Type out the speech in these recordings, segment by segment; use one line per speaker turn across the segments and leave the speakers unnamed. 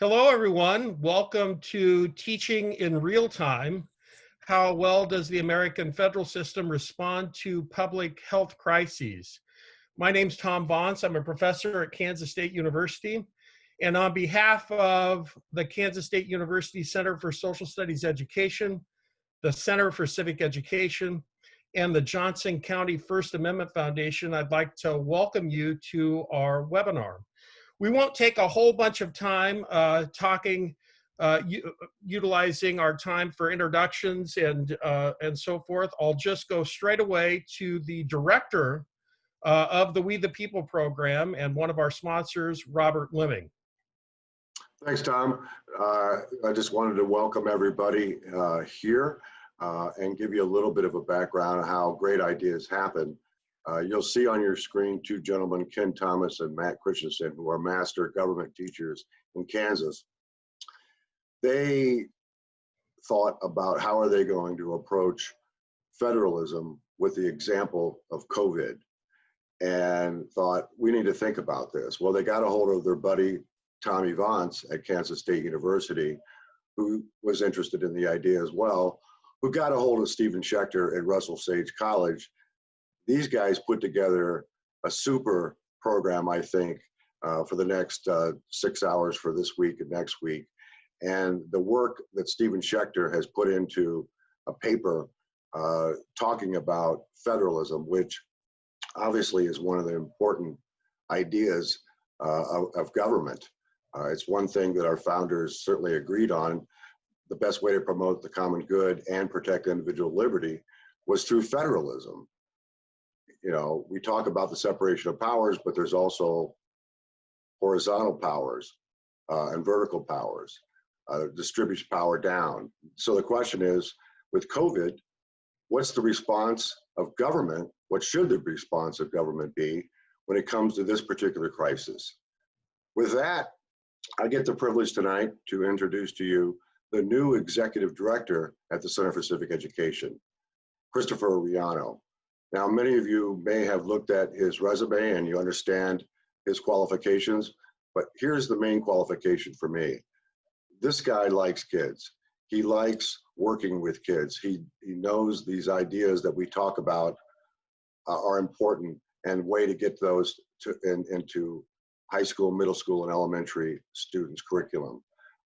Hello, everyone. Welcome to Teaching in Real Time. How well does the American federal system respond to public health crises? My name's Tom Vontz. I'm a professor at Kansas State University. And on behalf of the Kansas State University Center for Social Studies Education, the Center for Civic Education, and the Johnson County First Amendment Foundation, I'd like to welcome you to our webinar. We won't take a whole bunch of time utilizing our time for introductions and so forth. I'll just go straight away to the director of the We the People program and one of our sponsors, Robert Leming.
Thanks, Tom. I just wanted to welcome everybody here and give you a little bit of a background on how great ideas happen. You'll see on your screen two gentlemen, Ken Thomas and Matt Christensen, who are master government teachers in Kansas. They thought about how are they going to approach federalism with the example of COVID, and thought we need to think about this. Well, they got a hold of their buddy Tommy Vontz at Kansas State University, who was interested in the idea as well, who got a hold of Steven Schechter at Russell Sage College. These guys put together a super program, I think, for the next 6 hours for this week and next week. And the work that Steven Schechter has put into a paper talking about federalism, which obviously is one of the important ideas of government. It's one thing that our founders certainly agreed on. The best way to promote the common good and protect individual liberty was through federalism. You know, we talk about the separation of powers, but there's also horizontal powers and vertical powers, distributes power down. So the question is, with COVID, what's the response of government? What should the response of government be when it comes to this particular crisis? With that, I get the privilege tonight to introduce to you the new executive director at the Center for Civic Education, Christopher Riano. Now, many of you may have looked at his resume and you understand his qualifications, but here's the main qualification for me. This guy likes kids. He likes working with kids. He knows these ideas that we talk about are important, and way to get those into high school, middle school, and elementary students' curriculum.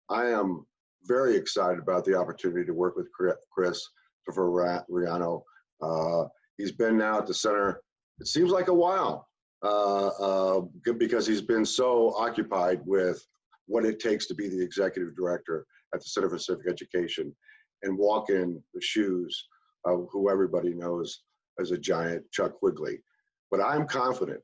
I am very excited about the opportunity to work with Christopher Riano. He's been now at the center, it seems like a while, because he's been so occupied with what it takes to be the executive director at the Center for Civic Education and walk in the shoes of who everybody knows as a giant Chuck Quigley. But I'm confident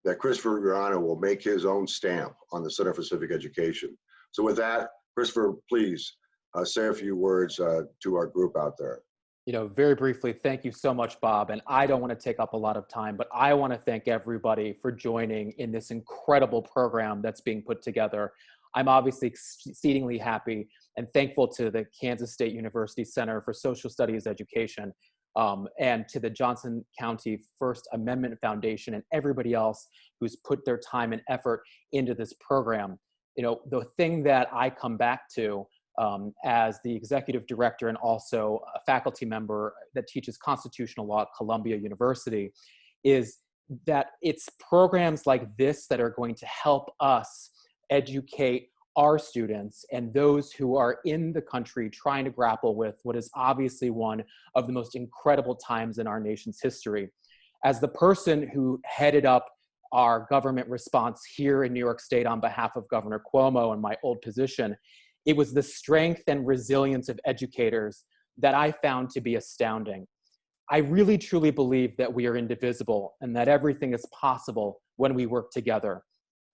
that Christopher Riano will make his own stamp on the Center for Civic Education. So with that, Christopher, please say a few words to our group out there.
You know, very briefly, thank you so much, Bob. And I don't want to take up a lot of time, but I want to thank everybody for joining in this incredible program that's being put together. I'm obviously exceedingly happy and thankful to the Kansas State University Center for Social Studies Education and to the Johnson County First Amendment Foundation and everybody else who's put their time and effort into this program. You know, the thing that I come back to as the executive director and also a faculty member that teaches constitutional law at Columbia University is that it's programs like this that are going to help us educate our students and those who are in the country trying to grapple with what is obviously one of the most incredible times in our nation's history. As the person who headed up our government response here in New York State on behalf of Governor Cuomo in my old position, it was the strength and resilience of educators that I found to be astounding. I really truly believe that we are indivisible and that everything is possible when we work together.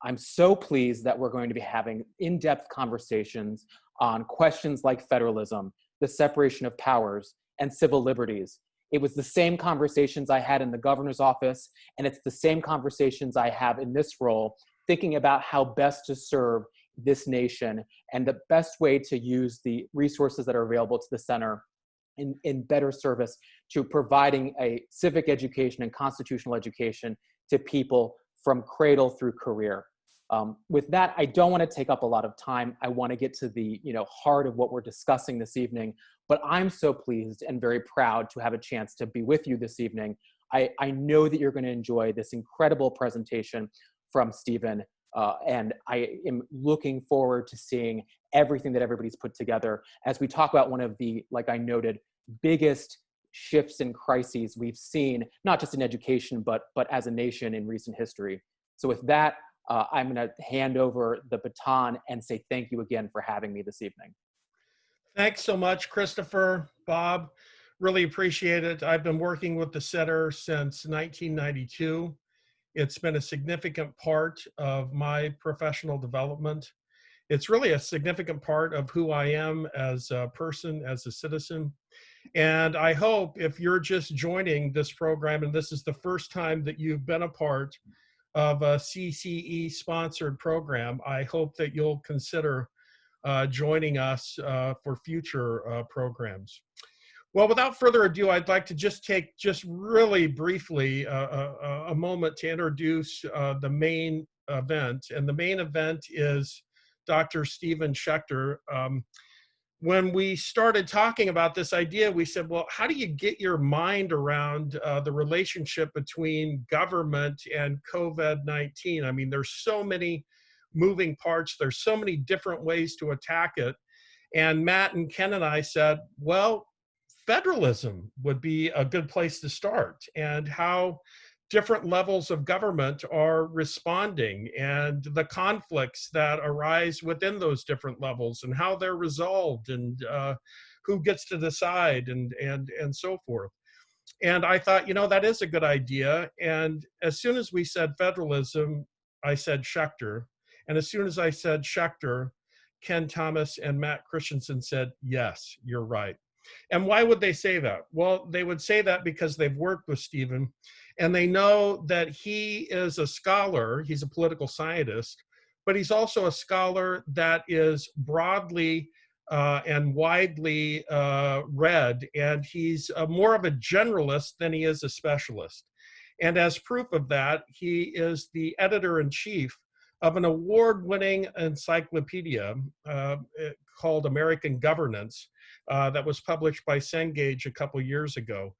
I'm so pleased that we're going to be having in-depth conversations on questions like federalism, the separation of powers, and civil liberties. It was the same conversations I had in the governor's office, and it's the same conversations I have in this role, thinking about how best to serve this nation and the best way to use the resources that are available to the center in better service to providing a civic education and constitutional education to people from cradle through career. With that, I don't want to take up a lot of time. I want to get to the heart of what we're discussing this evening, but I'm so pleased and very proud to have a chance to be with you this evening. I know that you're going to enjoy this incredible presentation from Steven, and I am looking forward to seeing everything that everybody's put together as we talk about one of the, like I noted, biggest shifts and crises we've seen, not just in education, but as a nation in recent history. So with that, I'm going to hand over the baton and say thank you again for having me this evening.
Thanks so much, Christopher, Bob. Really appreciate it. I've been working with the center since 1992. It's been a significant part of my professional development. It's really a significant part of who I am as a person, as a citizen. And I hope if you're just joining this program and this is the first time that you've been a part of a CCE sponsored program, I hope that you'll consider joining us for future programs. Well, without further ado, I'd like to take really briefly a moment to introduce the main event. And the main event is Dr. Steven Schechter. When we started talking about this idea, we said, well, how do you get your mind around the relationship between government and COVID-19? I mean, there's so many moving parts. There's so many different ways to attack it. And Matt and Ken and I said, well, federalism would be a good place to start, and how different levels of government are responding and the conflicts that arise within those different levels and how they're resolved and who gets to decide and so forth. And I thought, that is a good idea. And as soon as we said federalism, I said Schechter. And as soon as I said Schechter, Ken Thomas and Matt Christensen said, yes, you're right. And why would they say that? Well, they would say that because they've worked with Steven and they know that he is a scholar, he's a political scientist, but he's also a scholar that is broadly and widely read, and he's more of a generalist than he is a specialist. And as proof of that, he is the editor-in-chief of an award-winning encyclopedia called American Governance that was published by Cengage a couple years ago.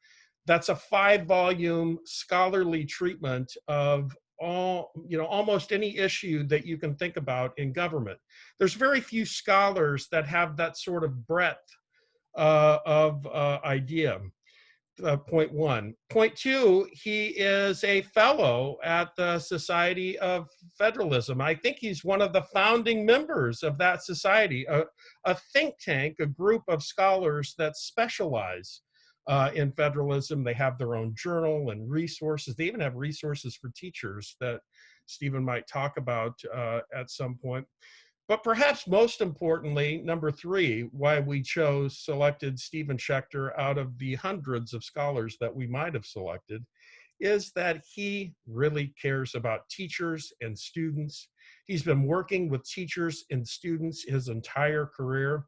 That's a 5-volume scholarly treatment of almost any issue that you can think about in government. There's very few scholars that have that sort of breadth of idea. Point one. Point two, he is a fellow at the Society of Federalism. I think he's one of the founding members of that society, a think tank, a group of scholars that specialize in federalism. They have their own journal and resources. They even have resources for teachers that Steven might talk about at some point. But perhaps most importantly, number three, why we selected Steven Schechter out of the hundreds of scholars that we might have selected, is that he really cares about teachers and students. He's been working with teachers and students his entire career.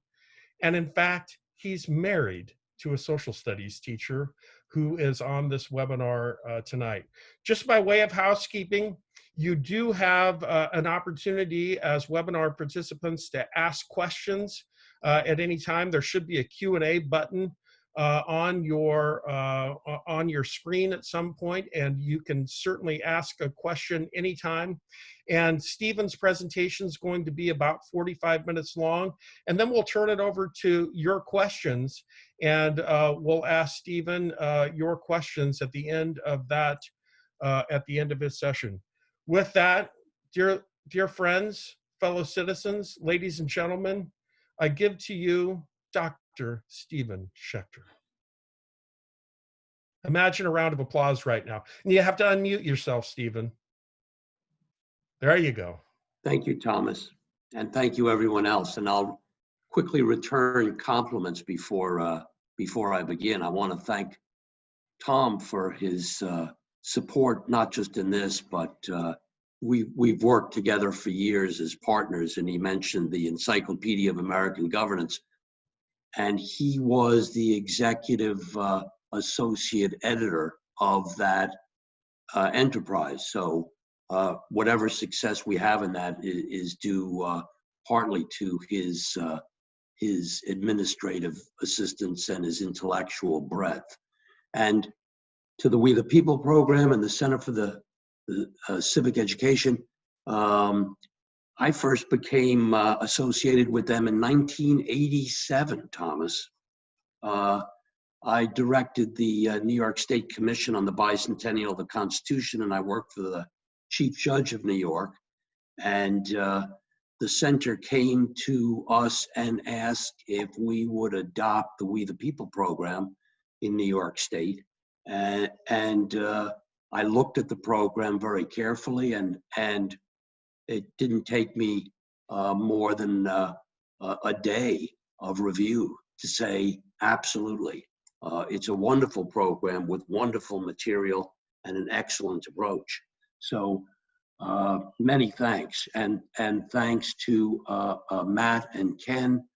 And in fact, he's married to a social studies teacher who is on this webinar tonight. Just by way of housekeeping, you do have an opportunity as webinar participants to ask questions at any time. There should be a Q&A button on your screen at some point, and you can certainly ask a question anytime. And Steven's presentation is going to be about 45 minutes long, and then we'll turn it over to your questions, and we'll ask Steven your questions at the end of that, at the end of his session. With that, dear friends, fellow citizens, ladies and gentlemen, I give to you Dr. Steven Schechter. Imagine a round of applause right now. And you have to unmute yourself, Steven. There you go.
Thank you, Thomas. And thank you, everyone else. And I'll quickly return compliments before I begin. I want to thank Tom for his support, not just in this, but we've worked together for years as partners, and he mentioned the Encyclopedia of American Governance, and he was the executive associate editor of that enterprise. So whatever success we have in that is due partly to his administrative assistance and his intellectual breadth. And to the We the People program and the Center for the Civic Education, I first became associated with them in 1987, Thomas. I directed the New York State Commission on the Bicentennial of the Constitution, and I worked for the Chief Judge of New York. And the center came to us and asked if we would adopt the We the People program in New York State. And I looked at the program very carefully, and it didn't take me more than a day of review to say, absolutely. It's a wonderful program with wonderful material and an excellent approach. So many thanks, and thanks to Matt and Ken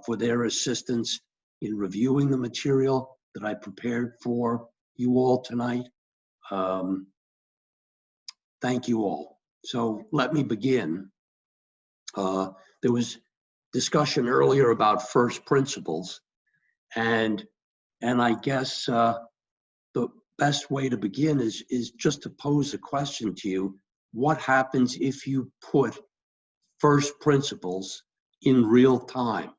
for their assistance in reviewing the material that I prepared for you all tonight. Thank you all. So let me begin. There was discussion earlier about first principles, and I guess the best way to begin is just to pose a question to you. What happens if you put first principles in real time?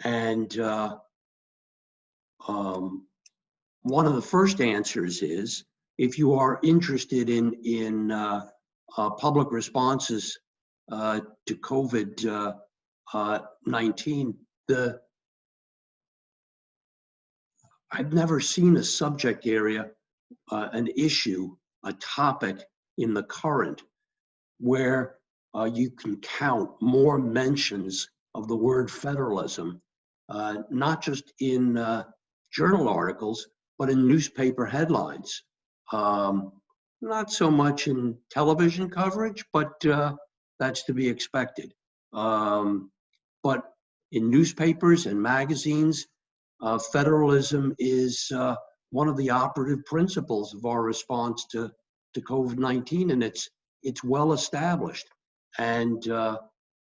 And one of the first answers is, if you are interested in public responses to COVID-19, I've never seen a subject area, an issue, a topic in the current where you can count more mentions of the word federalism, not just in journal articles, but in newspaper headlines. Not so much in television coverage, but that's to be expected. But in newspapers and magazines, federalism is one of the operative principles of our response to COVID-19, and it's well established. And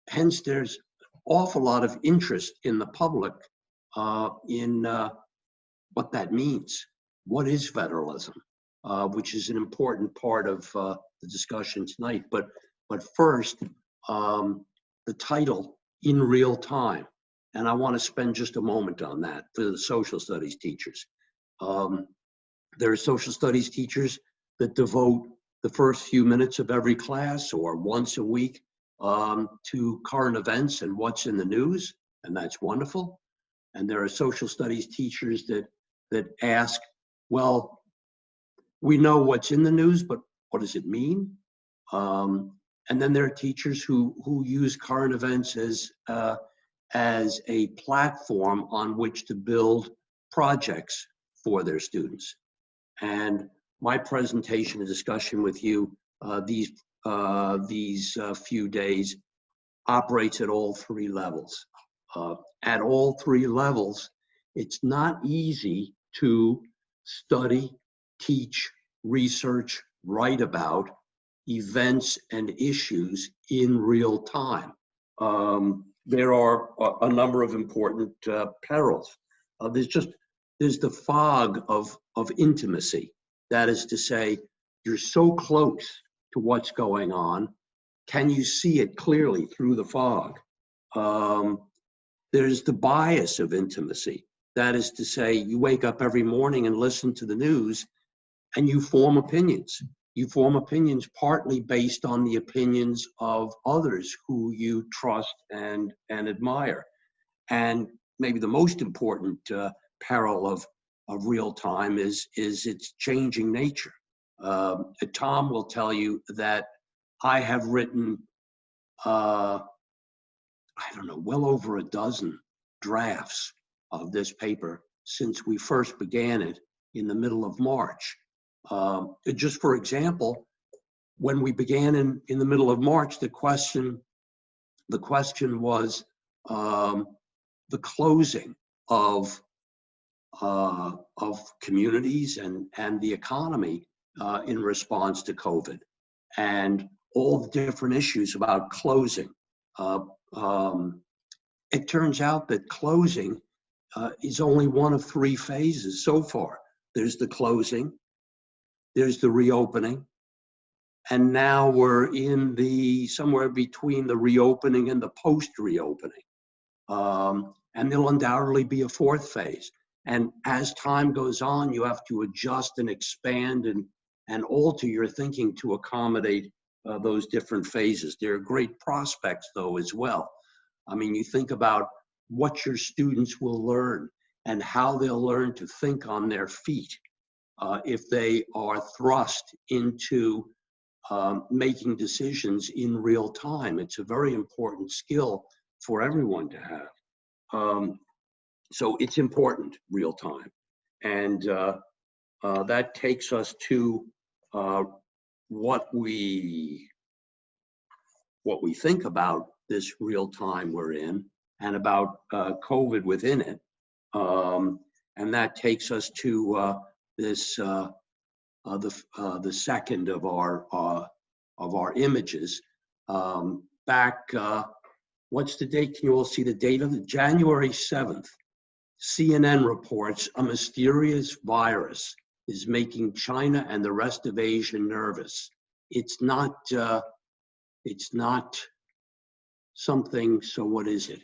hence there's an awful lot of interest in the public in what that means. What is federalism? Which is an important part of the discussion tonight. But first, the title, In Real Time. And I want to spend just a moment on that for the social studies teachers. There are social studies teachers that devote the first few minutes of every class or once a week to current events and what's in the news, and that's wonderful. And there are social studies teachers that ask, well, we know what's in the news, but what does it mean? And then there are teachers who use current events as a platform on which to build projects for their students. And my presentation and discussion with you these few days operates at all three levels. At all three levels, it's not easy to study, teach, research, write about events and issues in real time. There are a number of important perils. There's the fog of intimacy. That is to say, you're so close to what's going on. Can you see it clearly through the fog? There's the bias of intimacy. That is to say, you wake up every morning and listen to the news, and you form opinions. You form opinions partly based on the opinions of others who you trust and admire. And maybe the most important peril of real time is its changing nature. Tom will tell you that I have written, well over a dozen drafts of this paper since we first began it in the middle of March. Just for example, when we began in the middle of March, the question was the closing of communities and the economy in response to COVID, and all the different issues about closing. It turns out that closing is only one of three phases so far. There's the closing, there's the reopening, and now we're in the somewhere between the reopening and the post-reopening. And there'll undoubtedly be a fourth phase. And as time goes on, you have to adjust and expand and alter your thinking to accommodate those different phases. There are great prospects, though, as well. I mean, you think about what your students will learn and how they'll learn to think on their feet if they are thrust into making decisions in real time. It's a very important skill for everyone to have. So it's important, real time. And that takes us to what we think about this real time we're in and about COVID within it. And that takes us to this the second of our images. Back, what's the date? Can you all see the date of it? January 7th, CNN reports a mysterious virus is making China and the rest of Asia nervous. It's not something, so what is it?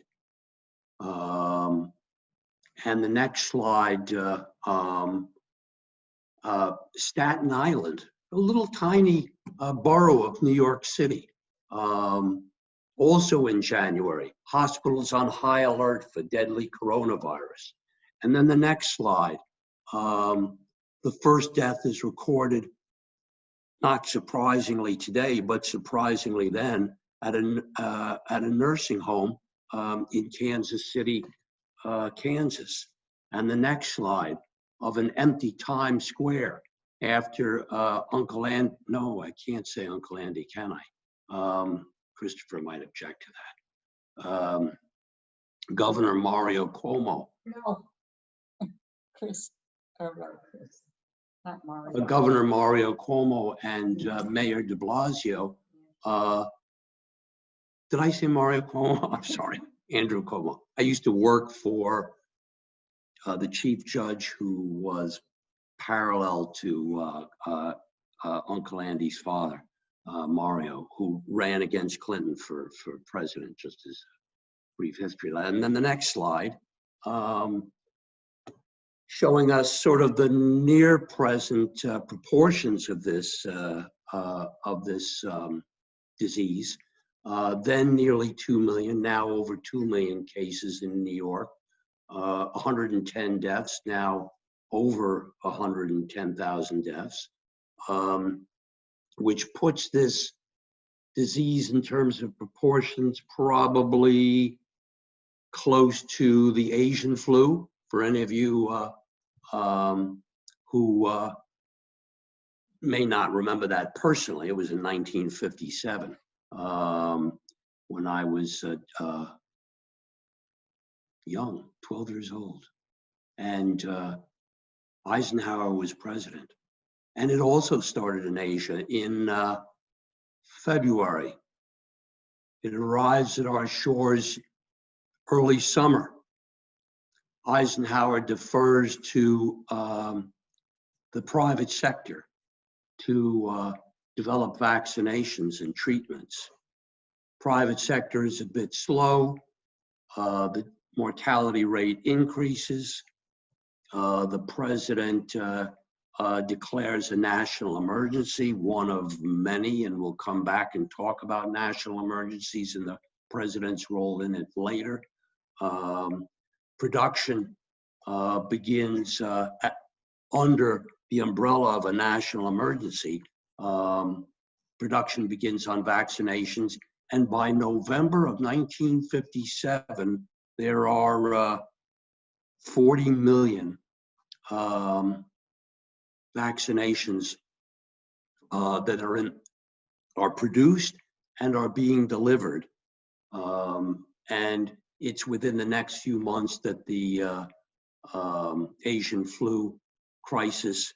And the next slide, Staten Island, a little tiny borough of New York City. Also in January, hospitals on high alert for deadly coronavirus. And then the next slide, the first death is recorded, not surprisingly today, but surprisingly then, at a nursing home in Kansas City, Kansas. And the next slide of an empty Times Square after Uncle Andy, no, I can't say Uncle Andy, can I? Christopher might object to that. Governor Mario Cuomo.
No, Chris, not Mario.
Governor Mario Cuomo and Mayor de Blasio. Did I say Mario Cuomo? I'm sorry, Andrew Cuomo. I used to work for the chief judge who was parallel to Uncle Andy's father, Mario, who ran against Clinton for president, just as a brief history. And then the next slide, showing us sort of the near present proportions of this disease. Then nearly 2 million, now over 2 million cases in New York, 110 deaths, now over 110,000 deaths, which puts this disease in terms of proportions probably close to the Asian flu. For any of you who may not remember that personally, it was in 1957 when I was young, 12 years old, and Eisenhower was president. And it also started in Asia in February. It arrives at our shores early summer. Eisenhower defers to the private sector to develop vaccinations and treatments. Private sector is a bit slow. The mortality rate increases. The president declares a national emergency, one of many, and we'll come back and talk about national emergencies and the president's role in it later. Production begins under the umbrella of a national emergency. Production begins on vaccinations, and by November of 1957, there are 40 million vaccinations that are produced and are being delivered. And it's within the next few months that the Asian flu crisis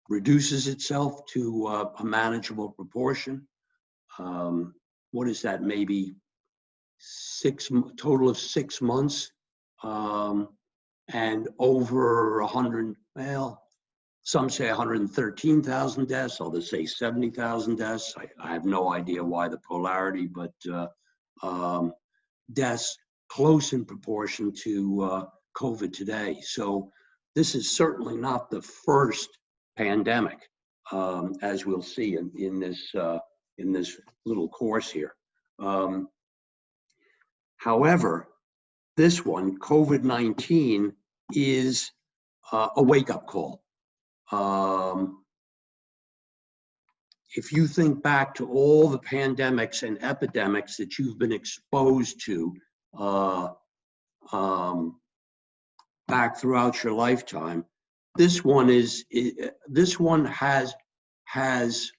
reduces itself to a manageable proportion. What is that? Maybe total of 6 months, and over 100. Well, some say 113,000 deaths. Others say 70,000 deaths. I have no idea why the polarity, but deaths close in proportion to COVID today. So this is certainly not the first pandemic, as we'll see in this little course here. However, this one, COVID-19, is a wake-up call. If you think back to all the pandemics and epidemics that you've been exposed to back throughout your lifetime, this one has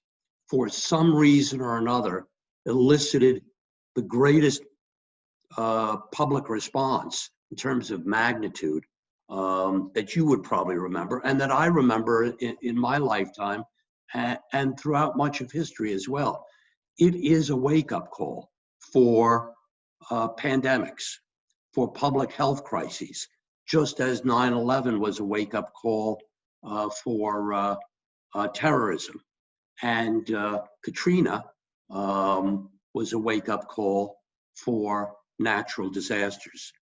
for some reason or another elicited the greatest public response in terms of magnitude that you would probably remember, and that I remember in my lifetime and throughout much of history as well. It is a wake-up call for pandemics, for public health crises, just as 9/11 was a wake-up call for terrorism, and Katrina was a wake-up call for natural disasters,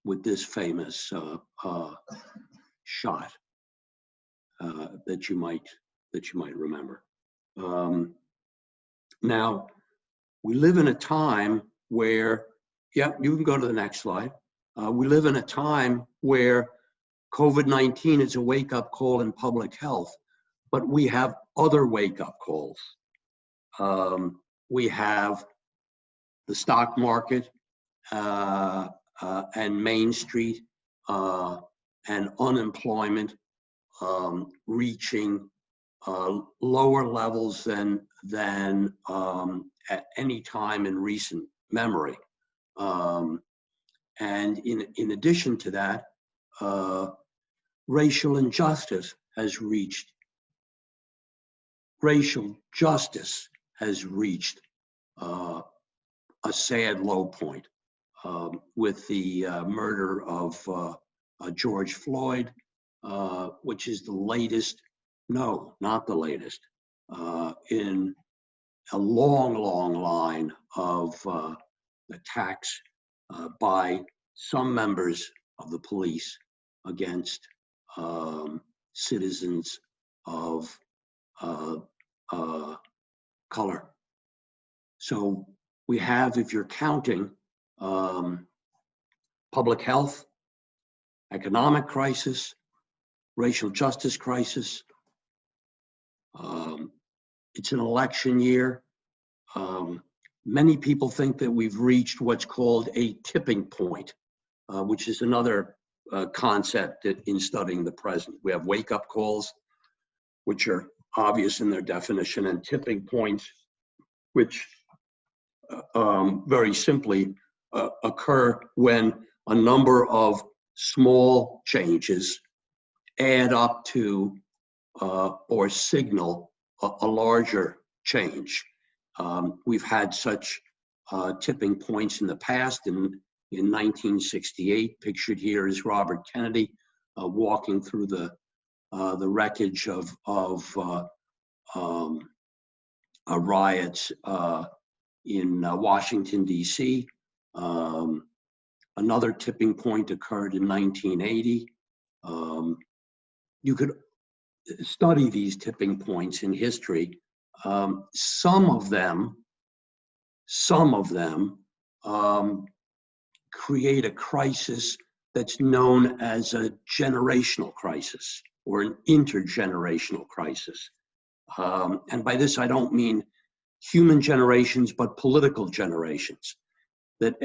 with this famous shot that you might remember. Now, we live in a time where, yeah, you can go to the next slide. We live in a time where COVID-19 is a wake-up call in public health, but we have other wake-up calls. We have the stock market and Main Street and unemployment reaching lower levels than at any time in recent memory. And in addition to that, racial justice has reached a sad low point with the murder of George Floyd, which is the latest, no, not the latest, in a long line of attacks by some members of the police against citizens of color. So we have, if you're counting, public health, economic crisis, racial justice crisis. It's an election year. Many people think that we've reached what's called a tipping point, which is another concept that in studying the present. We have wake-up calls, which are obvious in their definition, and tipping points, which very simply occur when a number of small changes add up to or signal a larger change. We've had such tipping points in the past. In 1968, pictured here is Robert Kennedy walking through the wreckage of riots in Washington, D.C. Another tipping point occurred in 1980. You could study these tipping points in history. Some of them create a crisis that's known as a generational crisis or an intergenerational crisis. And by this, I don't mean human generations, but political generations. That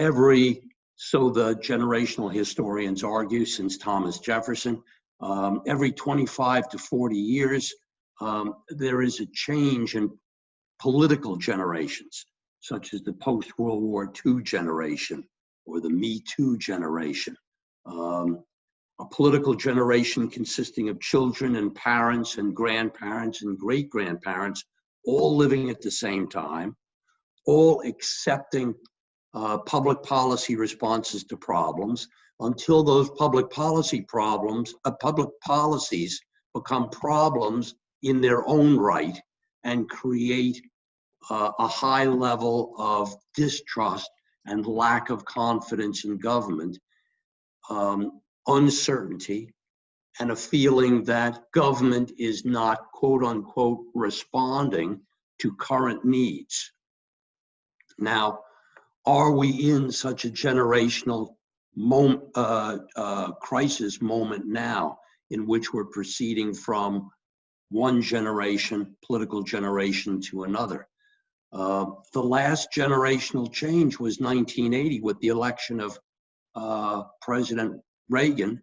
so the generational historians argue since Thomas Jefferson, every 25 to 40 years, there is a change in political generations, such as the post-World War II generation or the Me Too generation. a political generation consisting of children and parents and grandparents and great-grandparents, all living at the same time, all accepting public policy responses to problems until those public policies become problems in their own right and create a high level of distrust and lack of confidence in government, uncertainty, and a feeling that government is not, quote unquote, responding to current needs. Now, are we in such a generational crisis moment now in which we're proceeding from one generation, political generation, to another? The last generational change was 1980 with the election of President Reagan,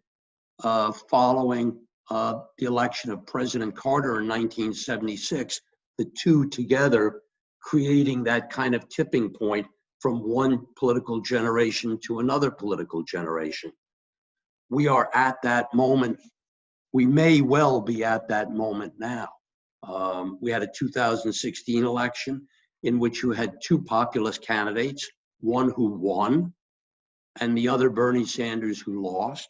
following the election of President Carter in 1976, the two together creating that kind of tipping point from one political generation to another political generation. We are at that moment. We may well be at that moment now. We had a 2016 election in which you had two populist candidates, one who won and the other, Bernie Sanders, who lost,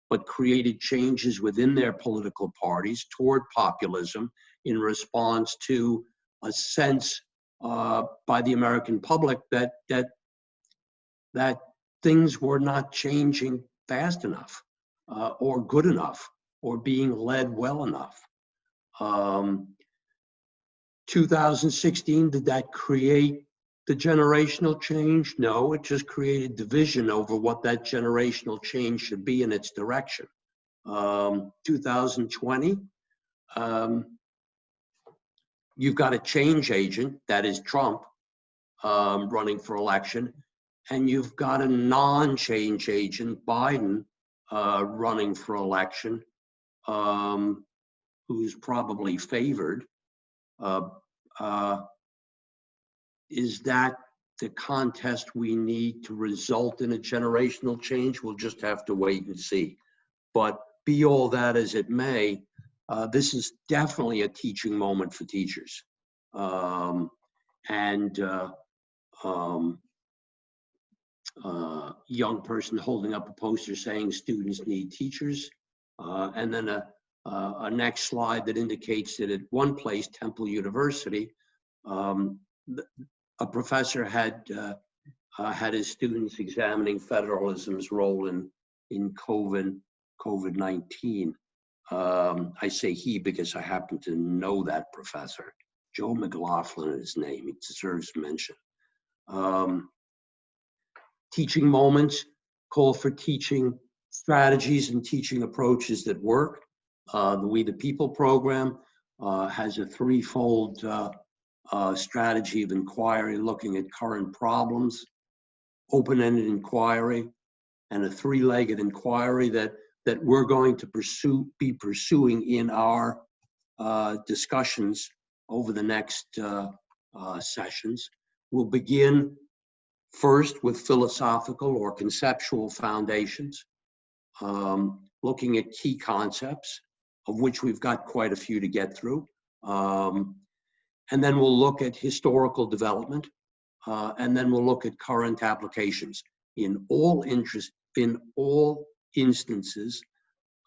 but created changes within their political parties toward populism in response to a sense by the American public that things were not changing fast enough or good enough or being led well enough. 2016, did that create the generational change? No, it just created division over what that generational change should be in its direction. 2020, you've got a change agent, that is Trump, running for election, and you've got a non-change agent, Biden, running for election, who's probably favored. Is that the contest we need to result in a generational change? We'll just have to wait and see. But be all that as it may, this is definitely a teaching moment for teachers. Young person holding up a poster saying students need teachers. And then a next slide that indicates that at one place, Temple University, a professor had his students examining federalism's role in COVID-19. I say he because I happen to know that professor. Joe McLaughlin is his name. He deserves mention. Teaching moments call for teaching strategies and teaching approaches that work. The We the People program has a threefold strategy of inquiry, looking at current problems, open-ended inquiry, and a three-legged inquiry that we're going to be pursuing in our discussions over the next sessions. We'll begin first with philosophical or conceptual foundations, looking at key concepts, of which we've got quite a few to get through. And then we'll look at historical development, and then we'll look at current applications. In all instances,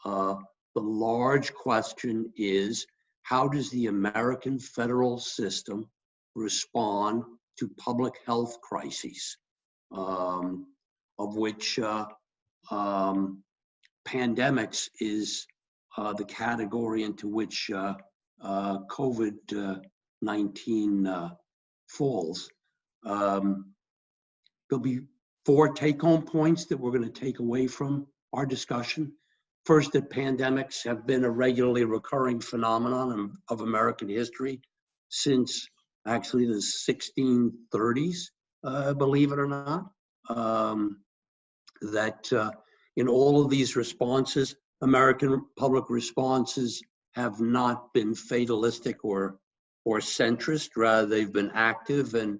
the large question is, how does the American federal system respond to public health crises, of which pandemics is the category into which COVID-19 falls. There'll be 4 take-home points that we're going to take away from our discussion. First, that pandemics have been a regularly recurring phenomenon of American history since actually the 1630s, believe it or not. That in all of these responses, American public responses have not been fatalistic or centrist. Rather, they've been active and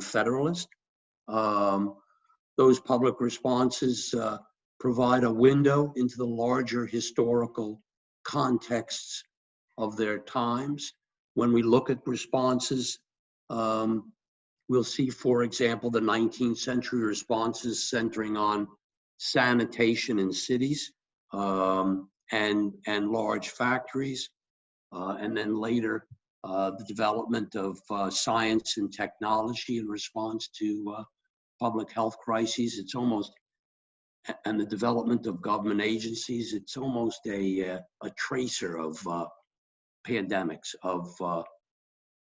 federalist. Those public responses provide a window into the larger historical contexts of their times. When we look at responses, we'll see, for example, the 19th century responses centering on sanitation in cities and large factories. And then later, the development of science and technology in response to public health crises. It's almost, and the development of government agencies, it's almost a tracer of pandemics, of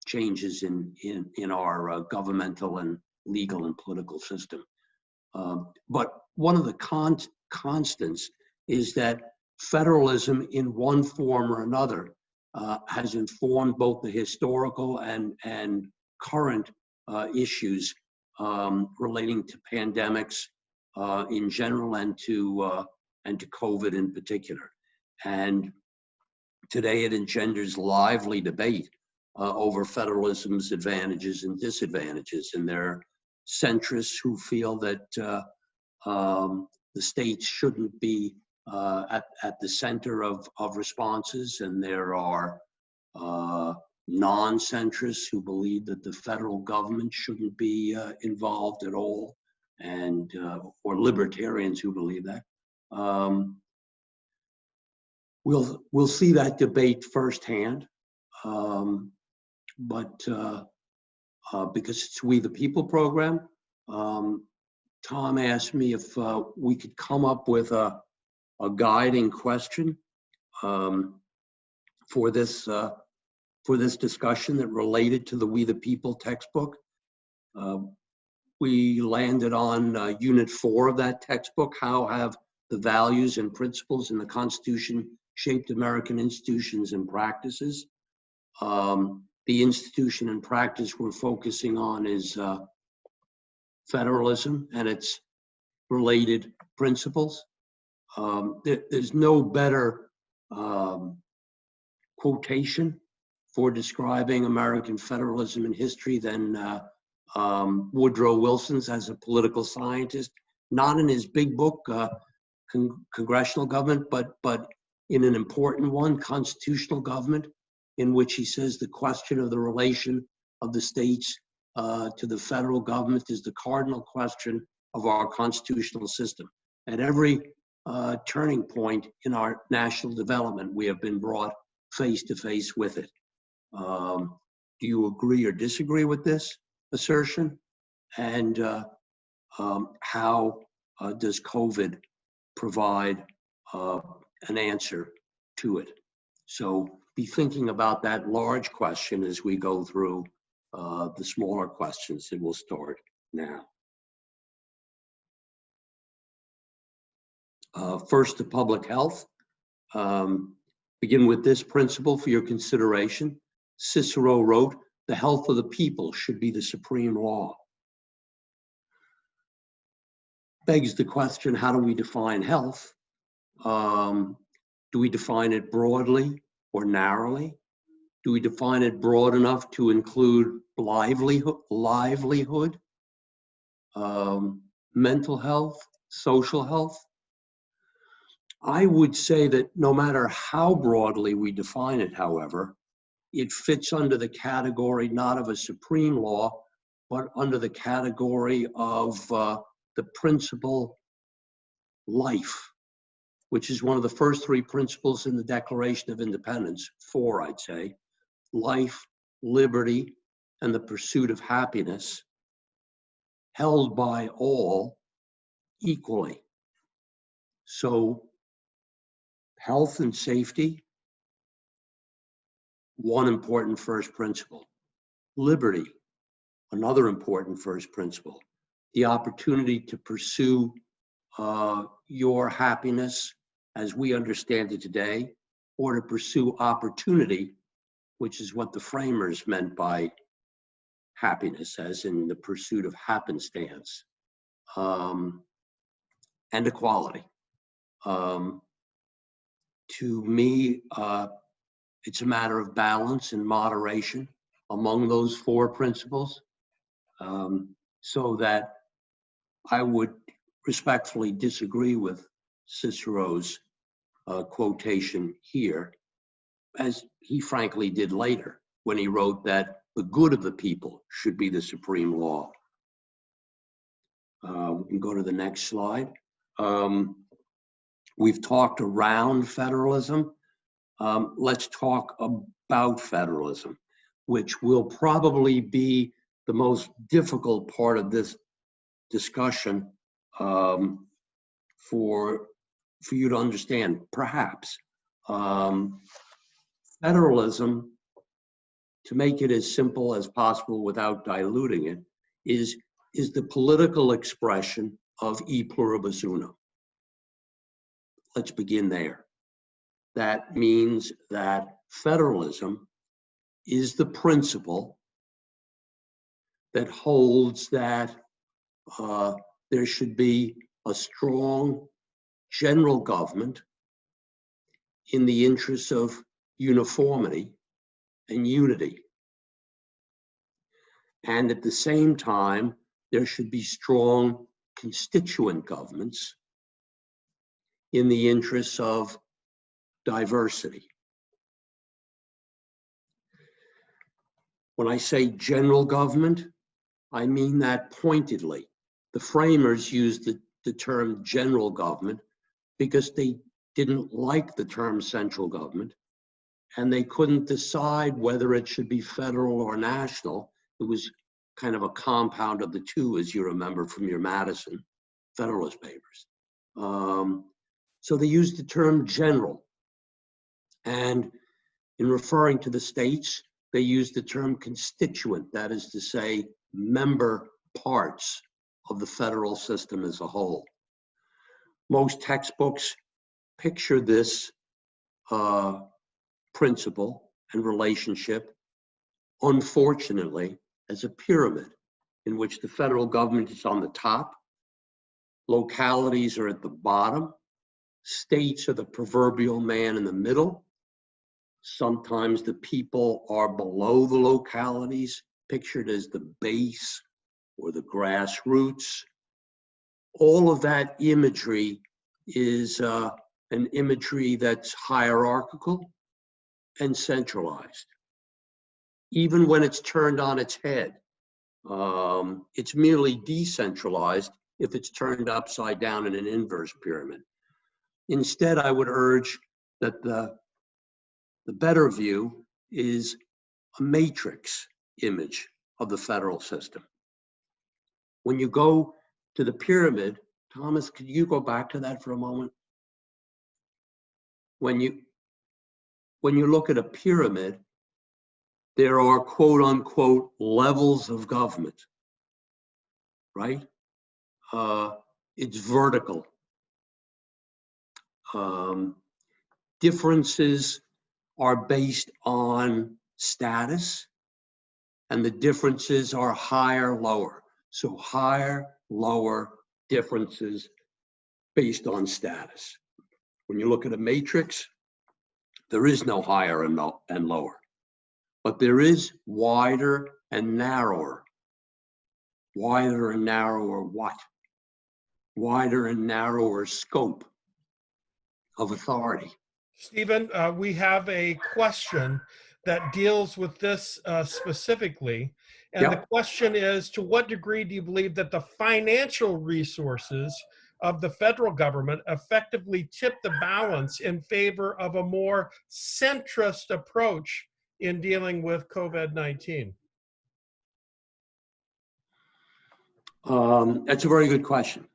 changes in our governmental and legal and political system. But one of the constants is that federalism in one form or another has informed both the historical and current issues relating to pandemics in general and to COVID in particular. And today it engenders lively debate over federalism's advantages and disadvantages. And there are centrists who feel that the states shouldn't be at the center of responses, and there are non-centrists who believe that the federal government shouldn't be involved at all, and or libertarians who believe that. We'll see that debate firsthand, but because it's We the People program, Tom asked me if we could come up with a guiding question for this discussion that related to the We the People textbook. We landed on Unit 4 of that textbook. How have the values and principles in the Constitution shaped American institutions and practices? The institution and practice we're focusing on is federalism and its related principles. There's no better quotation for describing American federalism in history than Woodrow Wilson's as a political scientist, not in his big book, Congressional Government, but in an important one, Constitutional Government, in which he says the question of the relation of the states to the federal government is the cardinal question of our constitutional system. At every turning point in our national development, we have been brought face to face with it. Do you agree or disagree with this assertion? And how does COVID provide an answer to it? So be thinking about that large question as we go through the smaller questions that we'll start now. First, to public health. Begin with this principle for your consideration. Cicero wrote, "The health of the people should be the supreme law." Begs the question, how do we define health? Do we define it broadly or narrowly? Do we define it broad enough to include livelihood, mental health, social health? I would say that no matter how broadly we define it, however, it fits under the category not of a supreme law, but under the category of the principle life, which is one of the first three principles in the Declaration of Independence, 4, I'd say. Life, liberty, and the pursuit of happiness, held by all equally. So, health and safety, one important first principle. Liberty, another important first principle. The opportunity to pursue your happiness as we understand it today, or to pursue opportunity, which is what the framers meant by happiness, as in the pursuit of happenstance, and equality. To me, it's a matter of balance and moderation among those 4 principles, so that I would respectfully disagree with Cicero's quotation here, as he frankly did later when he wrote that the good of the people should be the supreme law. We can go to the next slide. We've talked around federalism. Let's talk about federalism, which will probably be the most difficult part of this discussion for you to understand, perhaps. Federalism, to make it as simple as possible without diluting it, is the political expression of e pluribus unum. Let's begin there. That means that federalism is the principle that holds that there should be a strong general government in the interests of uniformity and unity. And at the same time, there should be strong constituent governments in the interests of diversity. When I say general government, I mean that pointedly. The framers used the term general government because they didn't like the term central government, and they couldn't decide whether it should be federal or national. It was kind of a compound of the two, as you remember from your Madison Federalist Papers. So they used the term general. And in referring to the states, they used the term constituent, that is to say, member parts of the federal system as a whole. Most textbooks picture this principle and relationship, unfortunately, as a pyramid in which the federal government is on the top, localities are at the bottom, states are the proverbial man in the middle. Sometimes the people are below the localities, pictured as the base or the grassroots. All of that imagery is an imagery that's hierarchical and centralized. Even when it's turned on its head, it's merely decentralized if it's turned upside down in an inverse pyramid. Instead, I would urge that the better view is a matrix image of the federal system. When you go to the pyramid, Thomas, could you go back to that for a moment? When you look at a pyramid, there are quote unquote levels of government, right? It's vertical. Differences are based on status, and the differences are higher, lower. So higher, lower differences based on status. When you look at a matrix, there is no higher and lower, but there is wider and narrower. Wider and narrower what? Wider and narrower scope of authority.
Stephen, we have a question that deals with this specifically. And
Yep.
the question is, to what degree do you believe that the financial resources of the federal government effectively tip the balance in favor of a more centrist approach in dealing with COVID-19?
That's a very good question.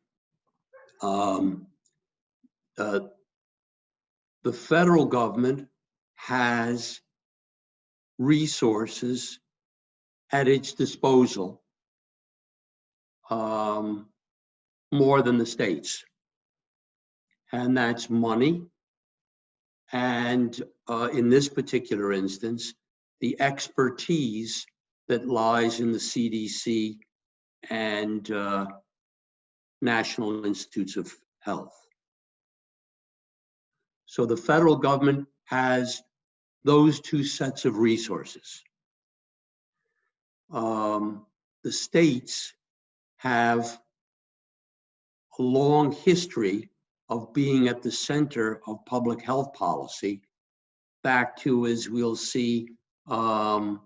The federal government has resources at its disposal more than the states. And that's money. And in this particular instance, the expertise that lies in the CDC and National Institutes of Health. So the federal government has those two sets of resources. The states have a long history of being at the center of public health policy, back to, as we'll see, the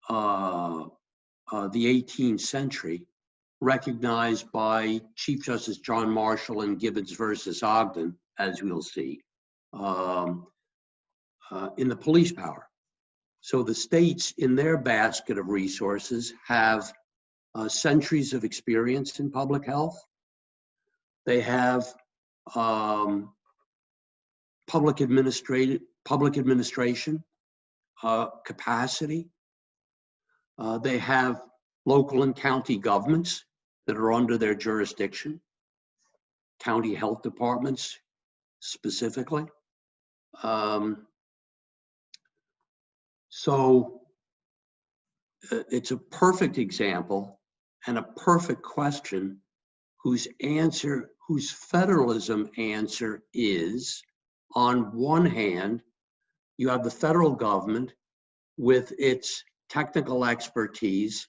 18th century, recognized by Chief Justice John Marshall in Gibbons versus Ogden, as we'll see, in the police power. So the states in their basket of resources have centuries of experience in public health. They have public administration capacity. They have local and county governments that are under their jurisdiction, county health departments specifically. So it's a perfect example and a perfect question whose federalism answer is, on one hand, you have the federal government with its technical expertise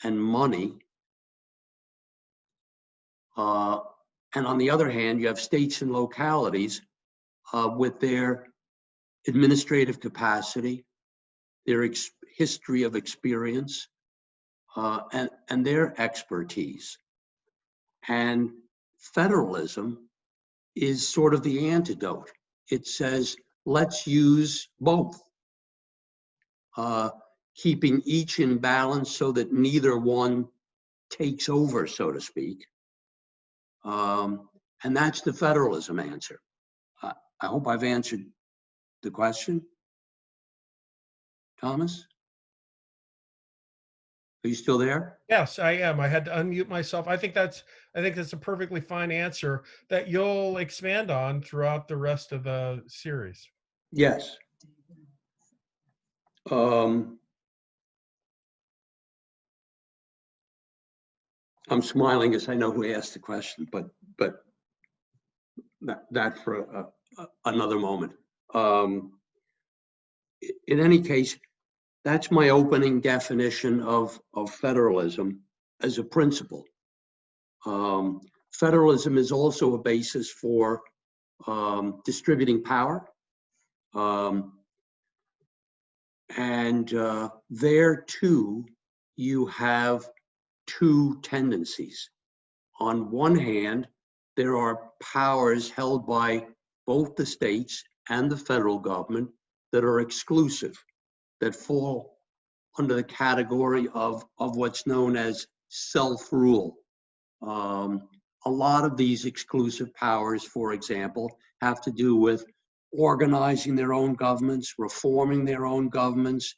and money. And on the other hand, you have states and localities with their administrative capacity, their history of experience, and their expertise. And federalism is sort of the antidote. It says, let's use both, keeping each in balance so that neither one takes over, so to speak. And that's the federalism answer. I hope I've answered the question. Thomas? Are you still there?
Yes, I am. I had to unmute myself. I think that's a perfectly fine answer that you'll expand on throughout the rest of the series.
Yes. I'm smiling as I know who asked the question, but that for another moment. In any case, that's my opening definition of federalism as a principle. Federalism is also a basis for distributing power. And there too, you have two tendencies. On one hand, there are powers held by both the states and the federal government that are exclusive, that fall under the category of what's known as self-rule. A lot of these exclusive powers, for example, have to do with organizing their own governments, reforming their own governments,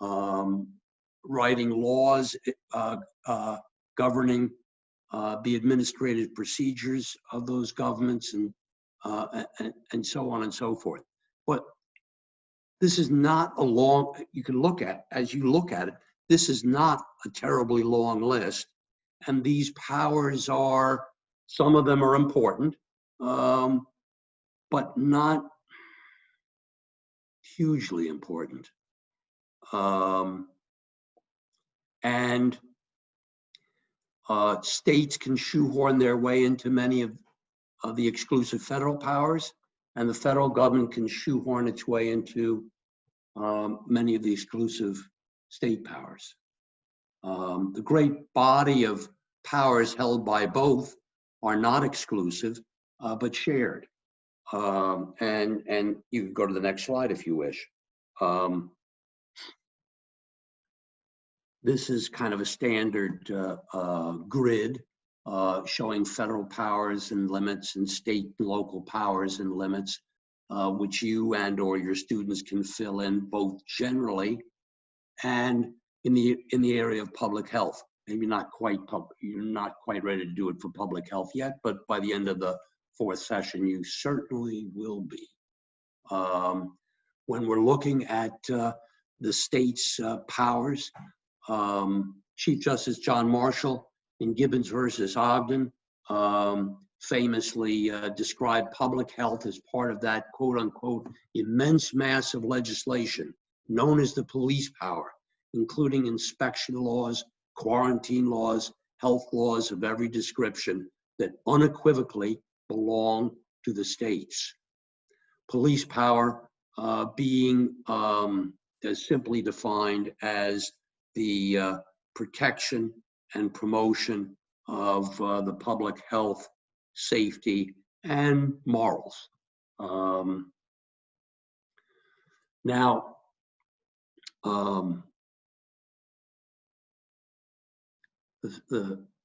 writing laws governing the administrative procedures of those governments, and so on and so forth. But this is not a long, you can look at, as you look at it, this is not a terribly long list. And these powers are, some of them are important, but not hugely important. And states can shoehorn their way into many of the exclusive federal powers, and the federal government can shoehorn its way into many of the exclusive state powers. The great body of powers held by both are not exclusive, but shared. And you can go to the next slide if you wish. This is kind of a standard grid showing federal powers and limits and state and local powers and limits, which you and or your students can fill in both generally and in the area of public health. Maybe not quite you're not quite ready to do it for public health yet, but by the end of the fourth session, you certainly will be. When we're looking at the state's powers, Chief Justice John Marshall in Gibbons versus Ogden famously described public health as part of that quote unquote immense mass of legislation known as the police power, including inspection laws, quarantine laws, health laws of every description that unequivocally belong to the states. Police power being as simply defined as the protection and promotion of the public health, safety, and morals. Now,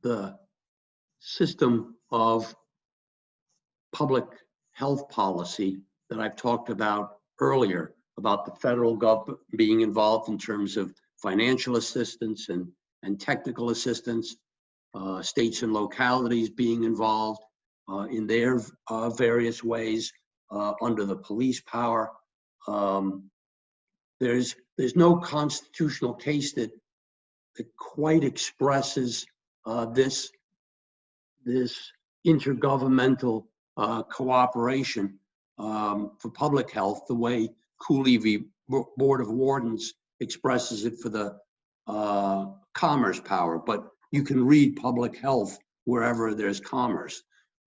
the system of public health policy that I've talked about earlier, about the federal government being involved in terms of financial assistance and technical assistance, states and localities being involved in their various ways under the police power. There's no constitutional case that quite expresses this intergovernmental cooperation for public health the way Cooley v. Board of Wardens expresses it for the commerce power. But you can read public health wherever there's commerce.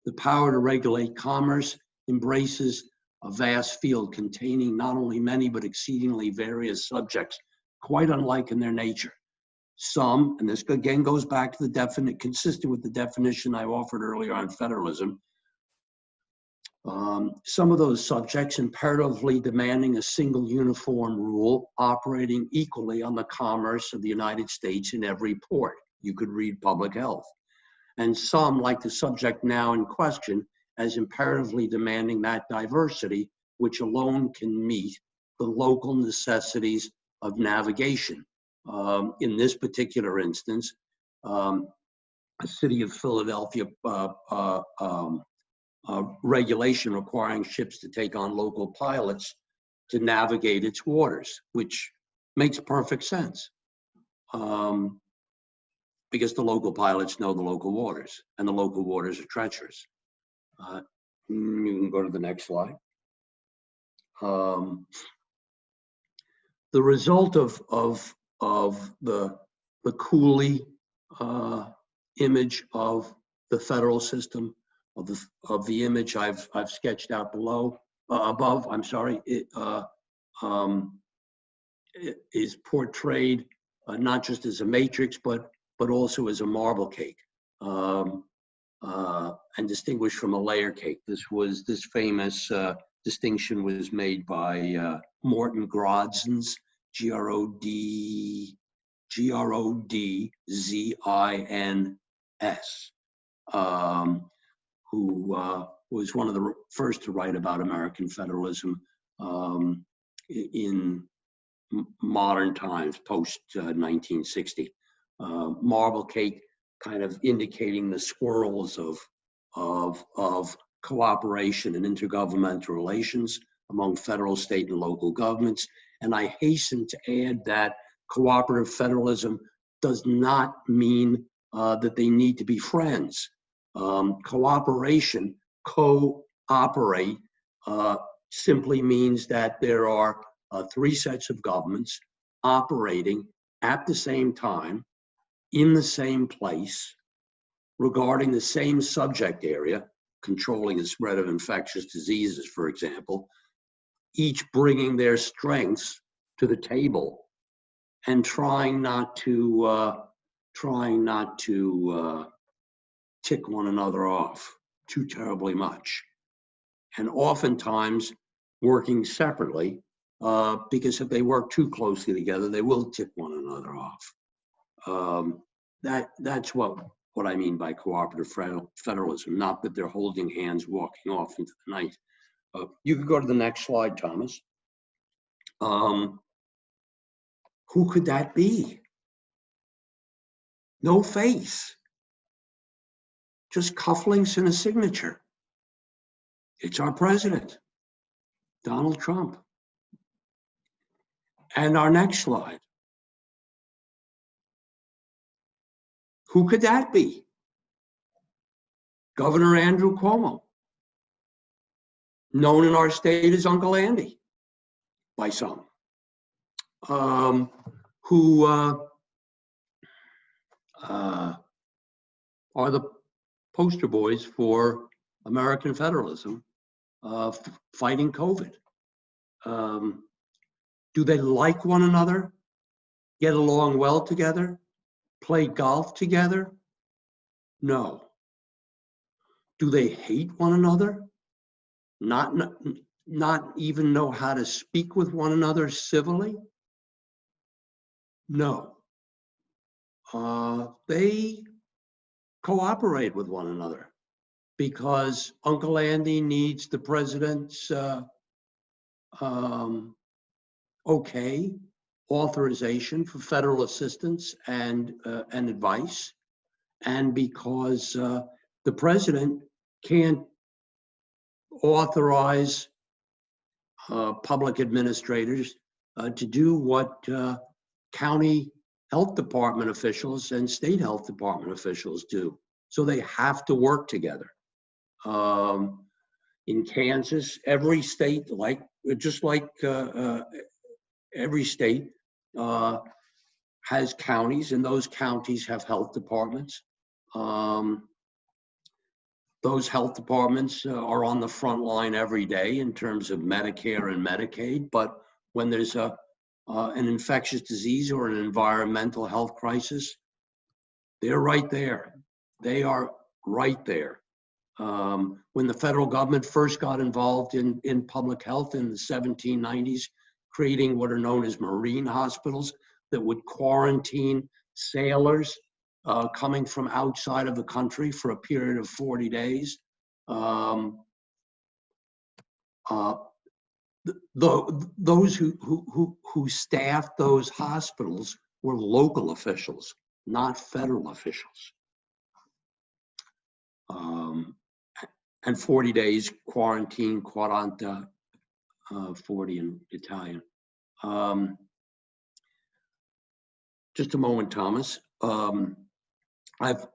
The power to regulate commerce embraces a vast field containing not only many but exceedingly various subjects, quite unlike in their nature. Some, and this again goes back to the consistent with the definition I offered earlier on federalism, some of those subjects imperatively demanding a single uniform rule operating equally on the commerce of the United States in every port. You could read public health. And some, like the subject now in question, as imperatively demanding that diversity, which alone can meet the local necessities of navigation. In this particular instance, a city of Philadelphia regulation requiring ships to take on local pilots to navigate its waters, which makes perfect sense. Because the local pilots know the local waters, and the local waters are treacherous. You can go to the next slide. The result of the Cooley image of the federal system, of the image I've sketched out above. I'm sorry. It is portrayed not just as a matrix, but also as a marble cake, and distinguished from a layer cake. This famous distinction was made by Morton Grodzins, Grodzins, who was one of the first to write about American federalism in modern times, post 1960. Marble cake kind of indicating the swirls of cooperation and intergovernmental relations among federal, state, and local governments. And I hasten to add that cooperative federalism does not mean that they need to be friends. Cooperation, cooperate, simply means that there are three sets of governments operating at the same time, in the same place, regarding the same subject area, controlling the spread of infectious diseases, for example, each bringing their strengths to the table and trying not to tick one another off too terribly much, and oftentimes working separately, because if they work too closely together, they will tick one another off. That's what I mean by cooperative federalism, not that they're holding hands walking off into the night. You could go to the next slide, Thomas. Who could that be? No face. Just cufflinks and a signature. It's our president, Donald Trump. And our next slide. Who could that be? Governor Andrew Cuomo, known in our state as Uncle Andy by some, who are the poster boys for American federalism, fighting COVID. Do they like one another? Get along well together? Play golf together? No. Do they hate one another? Not even know how to speak with one another civilly? No. They cooperate with one another because Uncle Andy needs the president's okay, authorization for federal assistance and advice, and because the president can't authorize public administrators to do what county health department officials and state health department officials do. So they have to work together. In Kansas, every state, just like every state, has counties, and those counties have health departments. Those health departments are on the front line every day in terms of Medicare and Medicaid, but when there's an infectious disease or an environmental health crisis, they're right there. They are right there. When the federal government first got involved in public health in the 1790s, creating what are known as marine hospitals that would quarantine sailors coming from outside of the country for a period of 40 days. Those who staffed those hospitals were local officials, not federal officials. And 40 days quarantine, 40 in Italian. Just a moment, Thomas. I've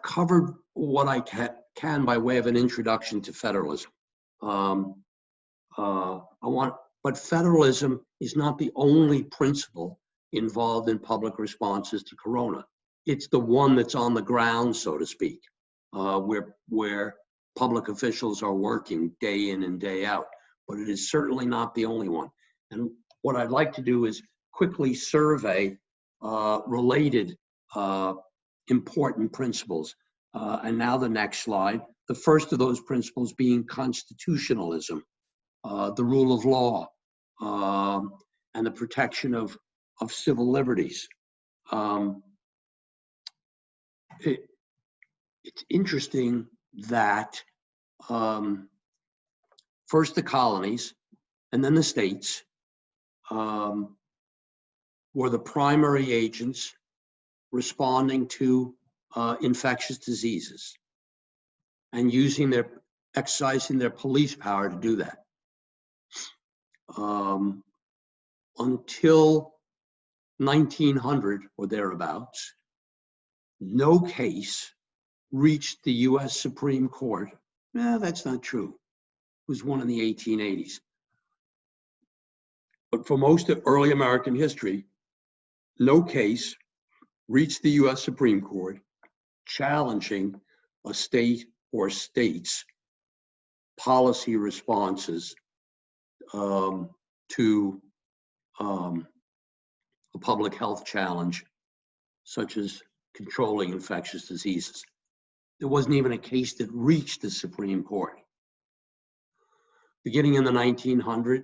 covered what I can by way of an introduction to federalism. But federalism is not the only principle involved in public responses to Corona. It's the one that's on the ground, so to speak, where public officials are working day in and day out. But it is certainly not the only one. And what I'd like to do is quickly survey related important principles. And now the next slide. The first of those principles being constitutionalism, the rule of law, and the protection of civil liberties. It's interesting that first the colonies and then the states were the primary agents responding to infectious diseases and exercising their police power to do that. Until 1900 or thereabouts, no case reached the US Supreme Court. No, that's not true. It was one in the 1880s. But for most of early American history, no case reached the US Supreme Court challenging a state or states' policy responses to a public health challenge, such as controlling infectious diseases. There wasn't even a case that reached the Supreme Court. Beginning in the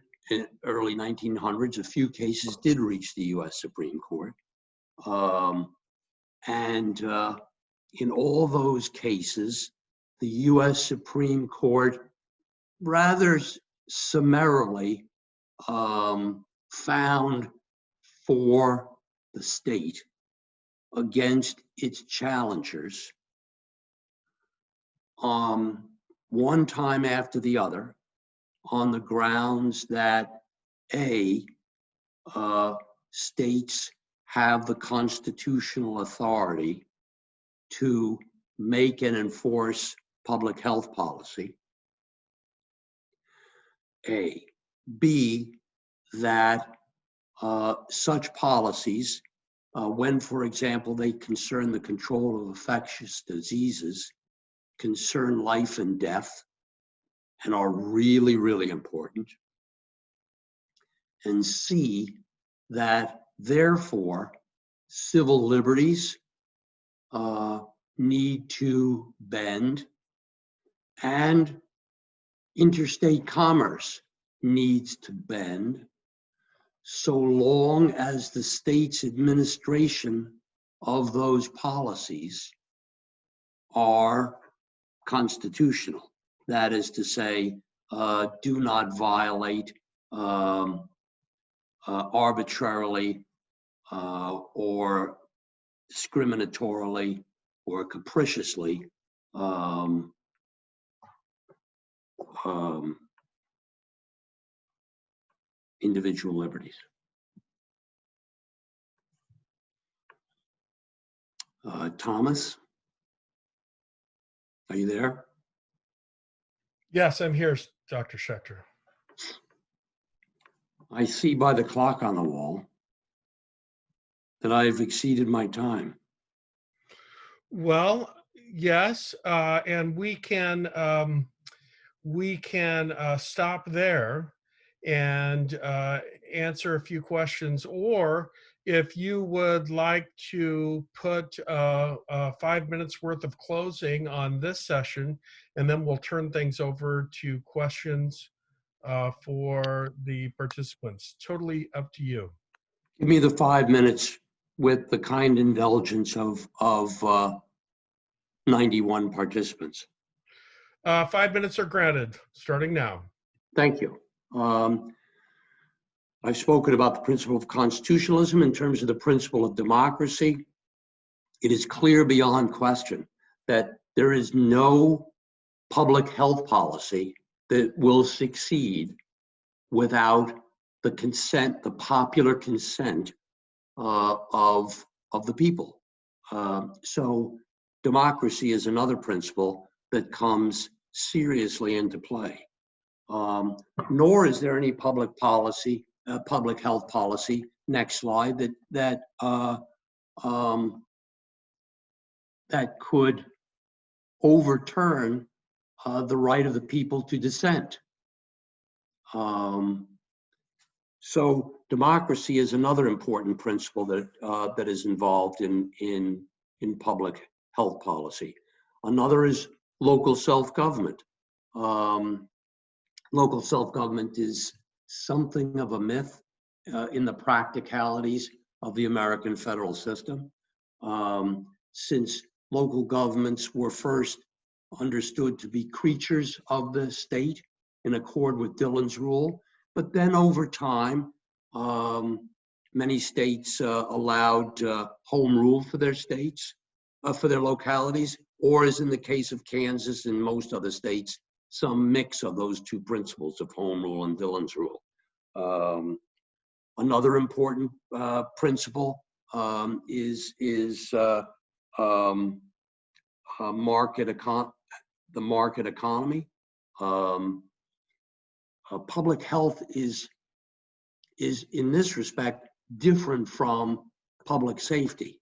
early 1900s, a few cases did reach the US Supreme Court. In all those cases, the US Supreme Court rather summarily found for the state against its challengers, one time after the other, on the grounds that states have the constitutional authority to make and enforce public health policy. B, that such policies, when, for example, they concern the control of infectious diseases, concern life and death and are really, really important. And C, that therefore civil liberties need to bend and interstate commerce needs to bend so long as the state's administration of those policies are constitutional. That is to say, do not violate arbitrarily or discriminatorily or capriciously individual liberties. Thomas, are you there?
Yes, I'm here, Dr. Schechter.
I see by the clock on the wall that I've exceeded my time.
Well, yes, and we can stop there and answer a few questions, or if you would like to put 5 minutes worth of closing on this session, and then we'll turn things over to questions for the participants. Totally up to you.
Give me the 5 minutes with the kind indulgence of 91 participants.
5 minutes are granted, starting now.
Thank you. I've spoken about the principle of constitutionalism in terms of the principle of democracy. It is clear beyond question that there is no public health policy that will succeed without the consent, the popular consent of the people. So democracy is another principle that comes seriously into play. Nor is there any public policy, public health policy, next slide, that could overturn the right of the people to dissent. So democracy is another important principle that is involved in public health policy. Another is local self-government. Local self-government is something of a myth in the practicalities of the American federal system. Since local governments were first understood to be creatures of the state in accord with Dillon's rule, but then over time, many states allowed home rule for their states, for their localities, or as in the case of Kansas and most other states, some mix of those two principles of home rule and Dillon's rule. Another important principle is the market economy. Public health is in this respect different from public safety.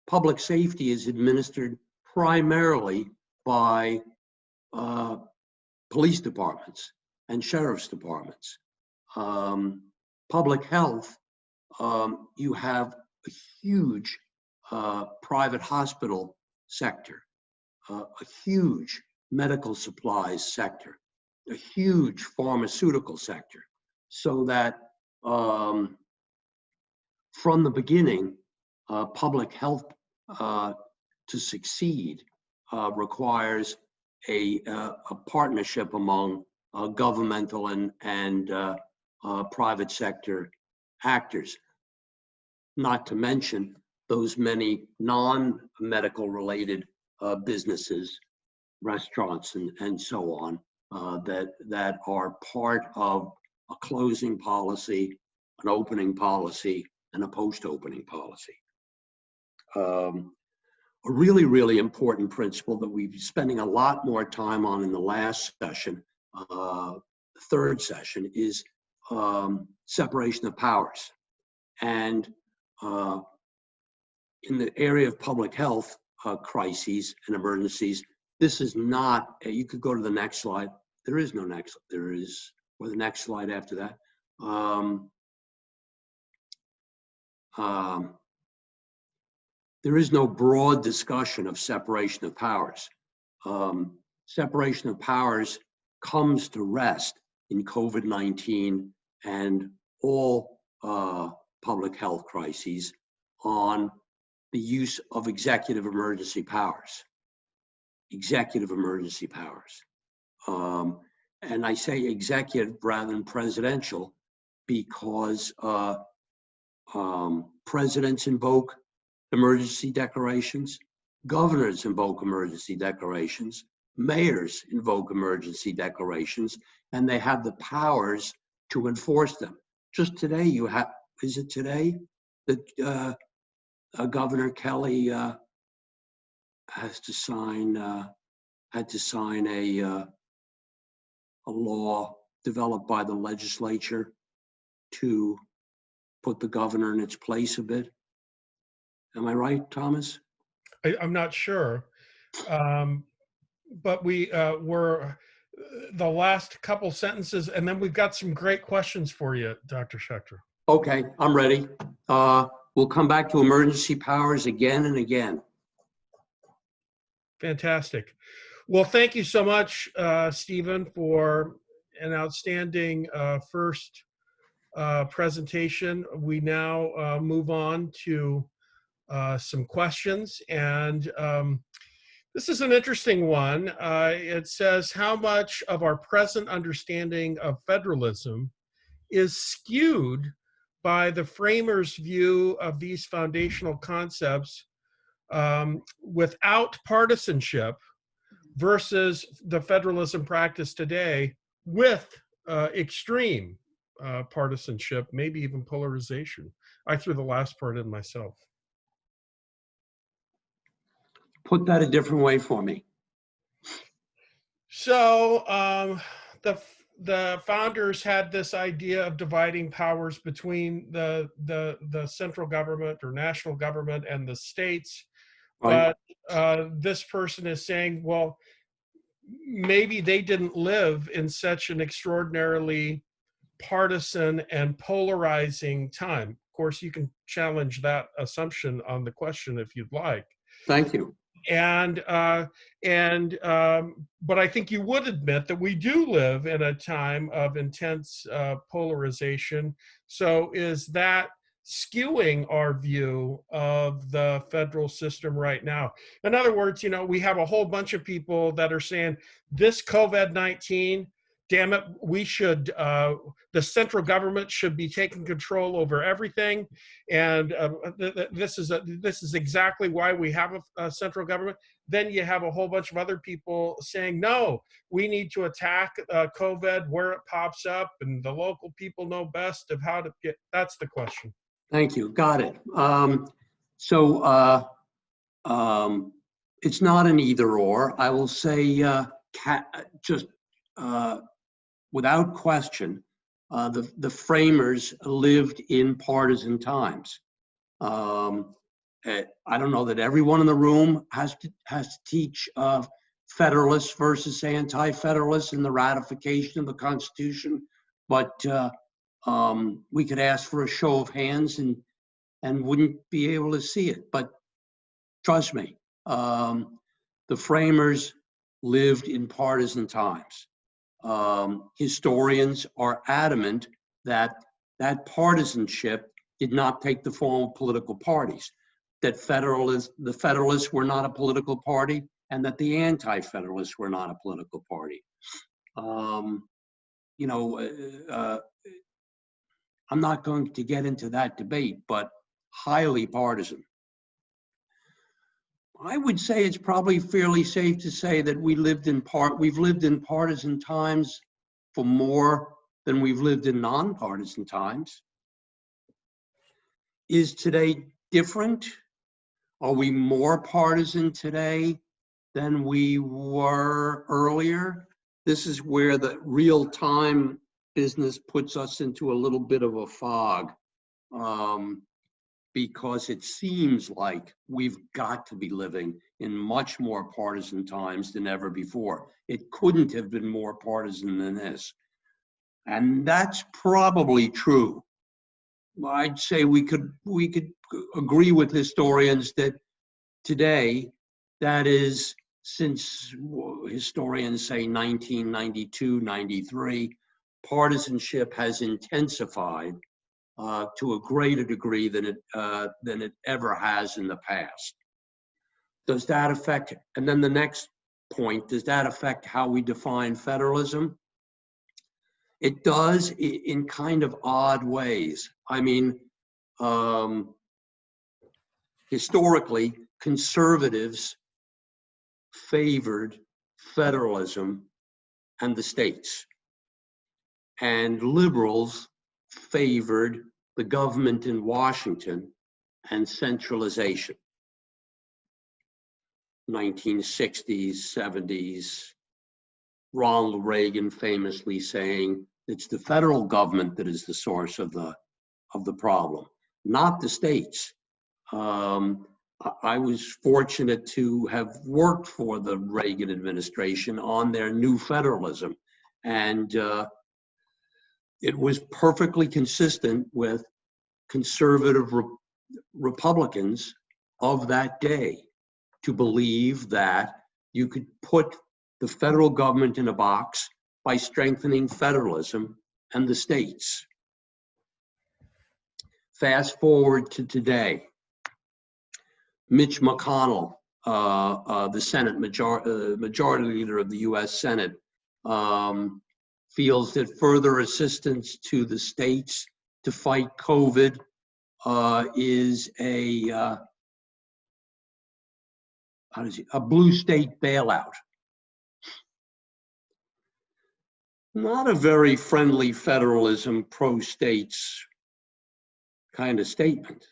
Public safety is administered primarily by police departments and sheriff's departments. Public health, you have a huge private hospital sector, a huge medical supplies sector, a huge pharmaceutical sector, so that from the beginning, public health to succeed requires a partnership among governmental and private sector actors, not to mention those many non-medical related businesses, restaurants and so on, that are part of a closing policy, an opening policy, and a post-opening policy. A really, really important principle that we've been spending a lot more time on in the last session, the third session, is separation of powers. And in the area of public health, crises and emergencies. This is not, you could go to the next slide. There is no next, there is, or the next slide after that. There is no broad discussion of separation of powers. Separation of powers comes to rest in COVID-19 and all public health crises on the use of executive emergency powers. Executive emergency powers. And I say executive rather than presidential because presidents invoke emergency declarations, governors invoke emergency declarations, mayors invoke emergency declarations, and they have the powers to enforce them. Just today, you have, is it today that Governor Kelly had to sign a law developed by the legislature to put the governor in its place a bit? Am I right, Thomas?
I'm not sure, but we were the last couple sentences, and then we've got some great questions for you, Dr. Schechter.
Okay, I'm ready. We'll come back to emergency powers again and again.
Fantastic. Well, thank you so much, Steven, for an outstanding first presentation. We now move on to some questions, and this is an interesting one. It says, how much of our present understanding of federalism is skewed by the framers' view of these foundational concepts without partisanship versus the federalism practice today with extreme partisanship, maybe even polarization? I threw the last part in myself.
Put that a different way for me.
So the founders had this idea of dividing powers between the central government or national government and the states.
Right.
But this person is saying, well, maybe they didn't live in such an extraordinarily partisan and polarizing time. Of course, you can challenge that assumption on the question if you'd like.
Thank you.
But I think you would admit that we do live in a time of intense polarization. So is that skewing our view of the federal system right now? In other words, you know, we have a whole bunch of people that are saying this COVID-19, damn it, we should, the central government should be taking control over everything. And this is exactly why we have a central government. Then you have a whole bunch of other people saying, no, we need to attack COVID where it pops up, and the local people know best of how to get, that's the question.
Thank you. Got it. It's not an either or. I will say without question, the framers lived in partisan times. I don't know that everyone in the room has to teach Federalists versus anti-Federalists in the ratification of the Constitution, but we could ask for a show of hands and wouldn't be able to see it. But trust me, the framers lived in partisan times. Historians are adamant that that partisanship did not take the form of political parties, that the Federalists were not a political party, and that the anti-Federalists were not a political party. I'm not going to get into that debate, but highly partisan. I would say it's probably fairly safe to say that we've lived in partisan times for more than we've lived in nonpartisan times. Is today different? Are we more partisan today than we were earlier? This is where the real-time business puts us into a little bit of a fog. because it seems like we've got to be living in much more partisan times than ever before. It couldn't have been more partisan than this. And that's probably true. I'd say we could agree with historians that today, that is, since historians say 1992, 93, partisanship has intensified to a greater degree than it ever has in the past. Does that affect, and then the next point, does that affect how we define federalism? It does in kind of odd ways. I mean, historically, conservatives favored federalism and the states, and liberals favored the government in Washington and centralization. 1960s, 70s, Ronald Reagan famously saying, it's the federal government that is the source of the problem, not the states. I was fortunate to have worked for the Reagan administration on their new federalism, and it was perfectly consistent with conservative Republicans of that day to believe that you could put the federal government in a box by strengthening federalism and the states. Fast forward to today. Mitch McConnell, the Senate majority leader of the U.S. Senate, feels that further assistance to the states to fight COVID is a blue state bailout. Not a very friendly federalism, pro-states kind of statement,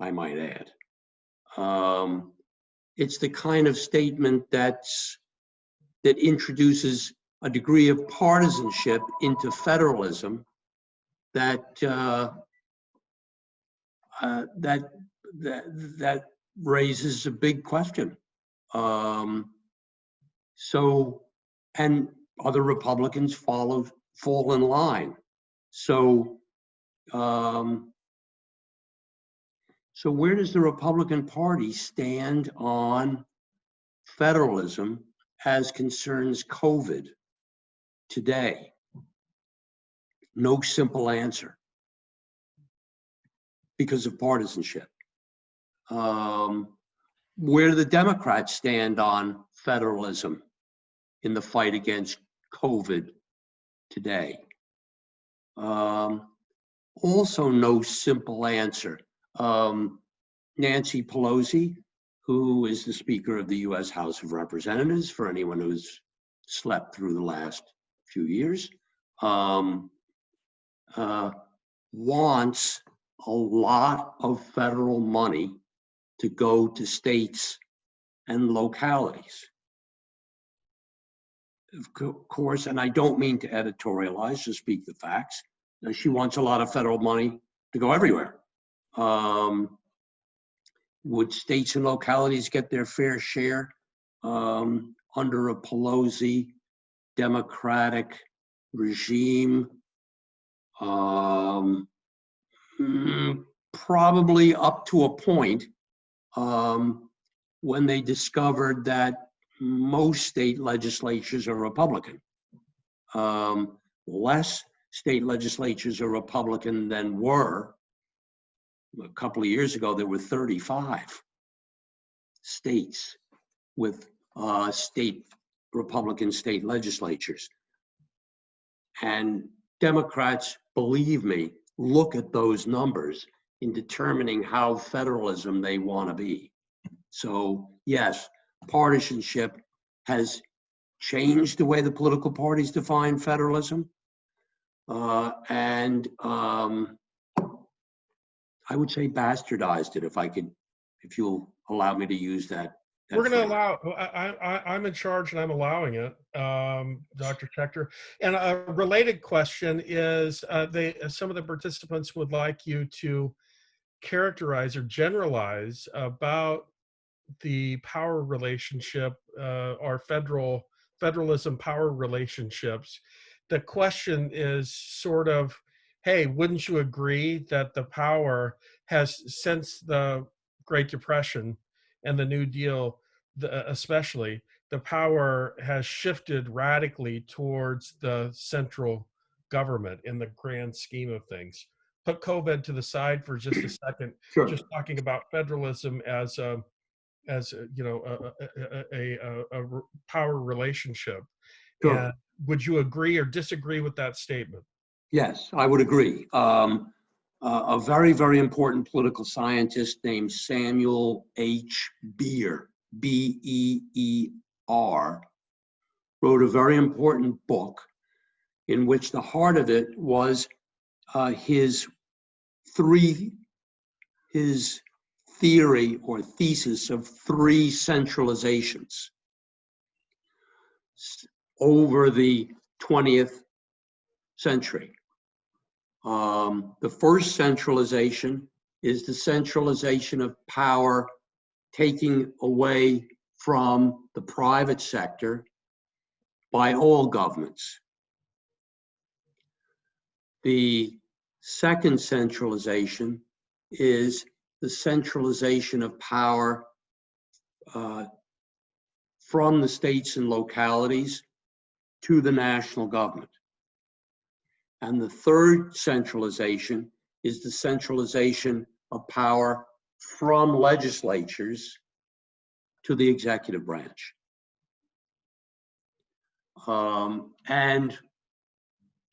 I might add. It's the kind of statement that introduces a degree of partisanship into federalism that that raises a big question. So, and other Republicans fall in line. So, so where does the Republican Party stand on federalism as concerns COVID today? No simple answer because of partisanship. Where do the Democrats stand on federalism in the fight against COVID today? Also no simple answer. Nancy Pelosi, who is the Speaker of the U.S. House of Representatives, for anyone who's slept through the last few years, wants a lot of federal money to go to states and localities. Of course, and I don't mean to editorialize, to speak the facts, she wants a lot of federal money to go everywhere. Would states and localities get their fair share under a Pelosi Democratic regime? Probably up to a point when they discovered that most state legislatures are Republican. Less state legislatures are Republican than were. A couple of years ago, there were 35 states with Republican state legislatures. And Democrats, believe me, look at those numbers in determining how federalism they want to be. So yes, partisanship has changed the way the political parties define federalism. And I would say bastardized it, if you'll allow me to use that.
We're going to allow, I'm in charge and I'm allowing it, Dr. Schechter. And a related question is, some of the participants would like you to characterize or generalize about the power relationship, or federalism power relationships. The question is sort of, hey, wouldn't you agree that the power has, since the Great Depression and the New Deal, especially, the power has shifted radically towards the central government in the grand scheme of things. Put COVID to the side for just a second,
Sure.
just talking about federalism as a power relationship.
Sure.
And would you agree or disagree with that statement?
Yes, I would agree. A very, very important political scientist named Samuel H. Beer, B-E-E-R, wrote a very important book in which the heart of it was his theory or thesis of three centralizations over the 20th century. The first centralization is the centralization of power, taking away from the private sector by all governments. The second centralization is the centralization of power from the states and localities to the national government. And the third centralization is the centralization of power from legislatures to the executive branch. And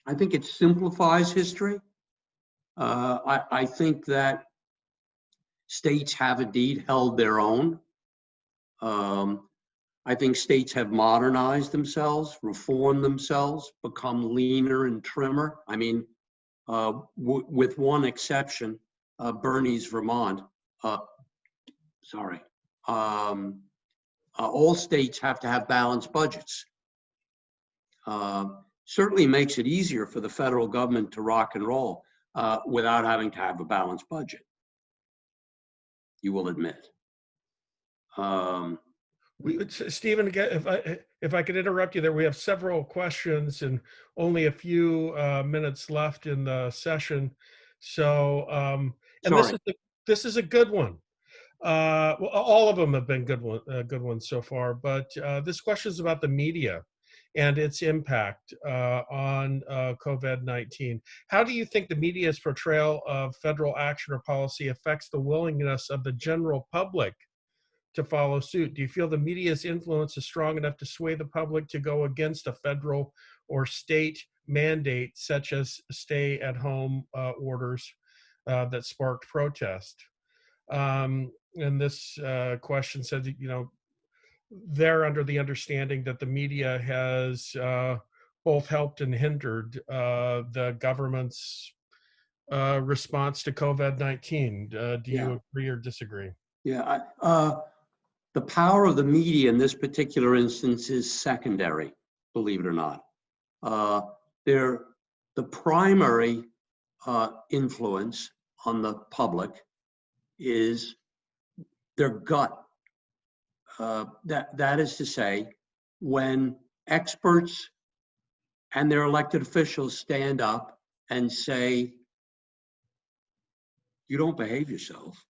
I think it simplifies history. I think that states have indeed held their own. I think states have modernized themselves, reformed themselves, become leaner and trimmer. I mean, with one exception, Bernese, Vermont. All states have to have balanced budgets. Certainly makes it easier for the federal government to rock and roll without having to have a balanced budget, you will admit.
Steven, if I could interrupt you there, we have several questions and only a few minutes left in the session. So, and this is a good one. Well, all of them have been good ones so far, but this question is about the media and its impact on COVID-19. How do you think the media's portrayal of federal action or policy affects the willingness of the general public to follow suit? Do you feel the media's influence is strong enough to sway the public to go against a federal or state mandate, such as stay-at-home orders that sparked protest? And this question said, you know, they're under the understanding that the media has both helped and hindered the government's response to COVID-19. Do you agree or disagree?
Yeah, the power of the media in this particular instance is secondary, believe it or not. The primary influence on the public is their gut. That is to say, when experts and their elected officials stand up and say, you don't behave yourself,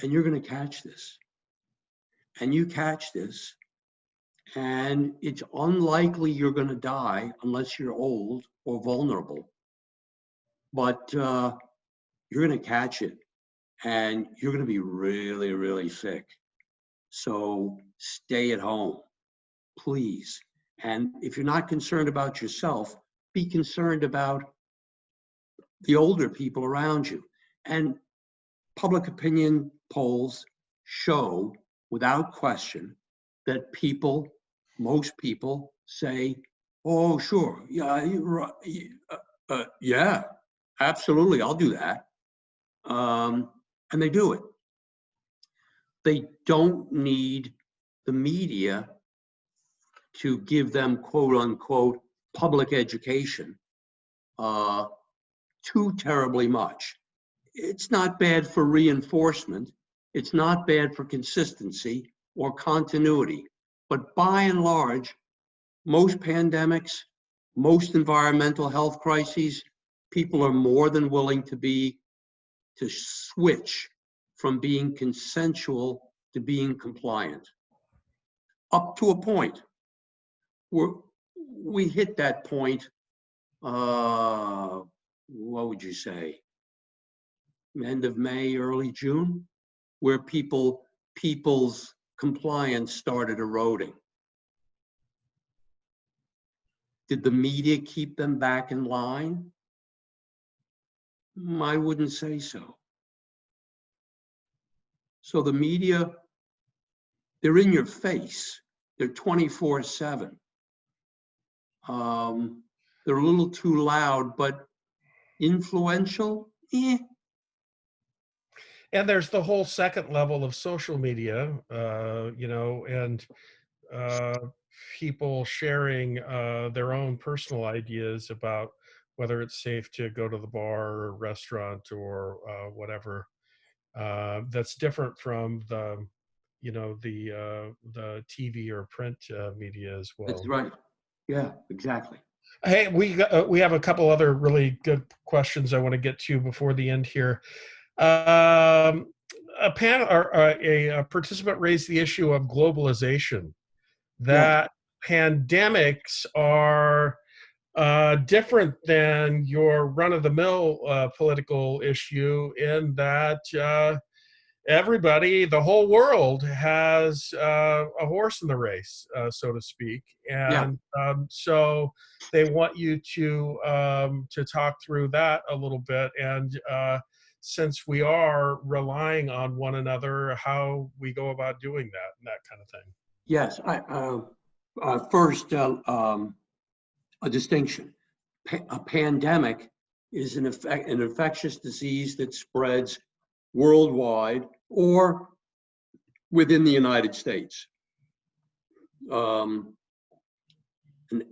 and you're going to catch this. And you catch this, and it's unlikely you're going to die unless you're old or vulnerable. But you're going to catch it, and you're going to be really, really sick. So stay at home, please. And if you're not concerned about yourself, be concerned about the older people around you. And public opinion polls show, without question, that most people say, oh, sure, yeah, yeah, absolutely, I'll do that. And they do it. They don't need the media to give them, quote unquote, public education too terribly much. it's not bad for reinforcement. It's not bad for consistency or continuity. But by and large, most pandemics, most environmental health crises, people are more than willing to switch from being consensual to being compliant. Up to a point. We hit that point, what would you say? End of May, early June, where people's compliance started eroding. Did the media keep them back in line? I wouldn't say so. So the media, they're in your face. They're 24/7. They're a little too loud, but influential,
And there's the whole second level of social media, and people sharing their own personal ideas about whether it's safe to go to the bar or restaurant or whatever. That's different from the TV or print media as well.
That's right. Yeah, exactly.
Hey, we have a couple other really good questions I want to get to before the end here. A participant raised the issue of globalization, that pandemics are different than your run-of-the-mill political issue in that everybody, the whole world has a horse in the race, so to speak. And so they want you to talk through that a little bit. And since we are relying on one another, how we go about doing that and that kind of thing.
Yes, first, a distinction. A pandemic is an infectious disease that spreads worldwide or within the United States. An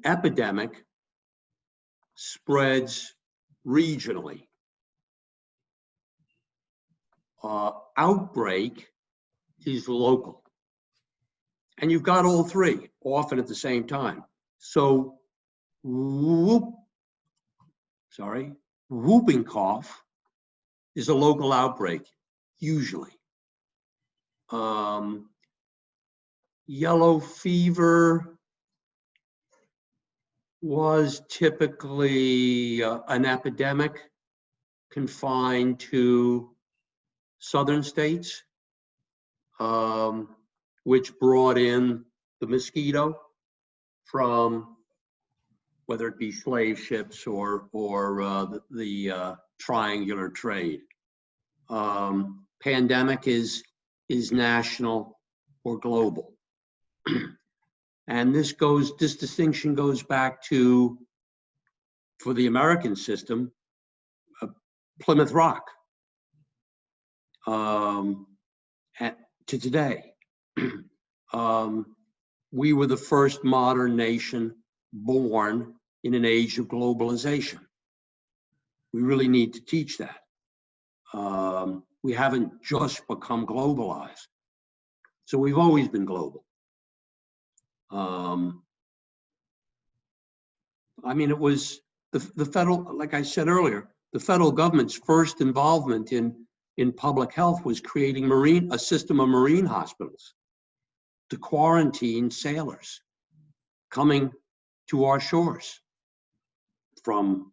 epidemic spreads regionally. Outbreak is local. And you've got all three, often at the same time. So, whooping cough is a local outbreak, usually. Yellow fever was typically an epidemic confined to southern states, which brought in the mosquito from whether it be slave ships or the triangular trade. Pandemic is national or global. And this distinction goes back to, for the American system, Plymouth Rock, to today. We were the first modern nation born in an age of globalization. We really need to teach that. We haven't just become globalized. So we've always been global. It was the federal, like I said earlier, the federal government's first involvement in public health was creating a system of marine hospitals to quarantine sailors coming to our shores from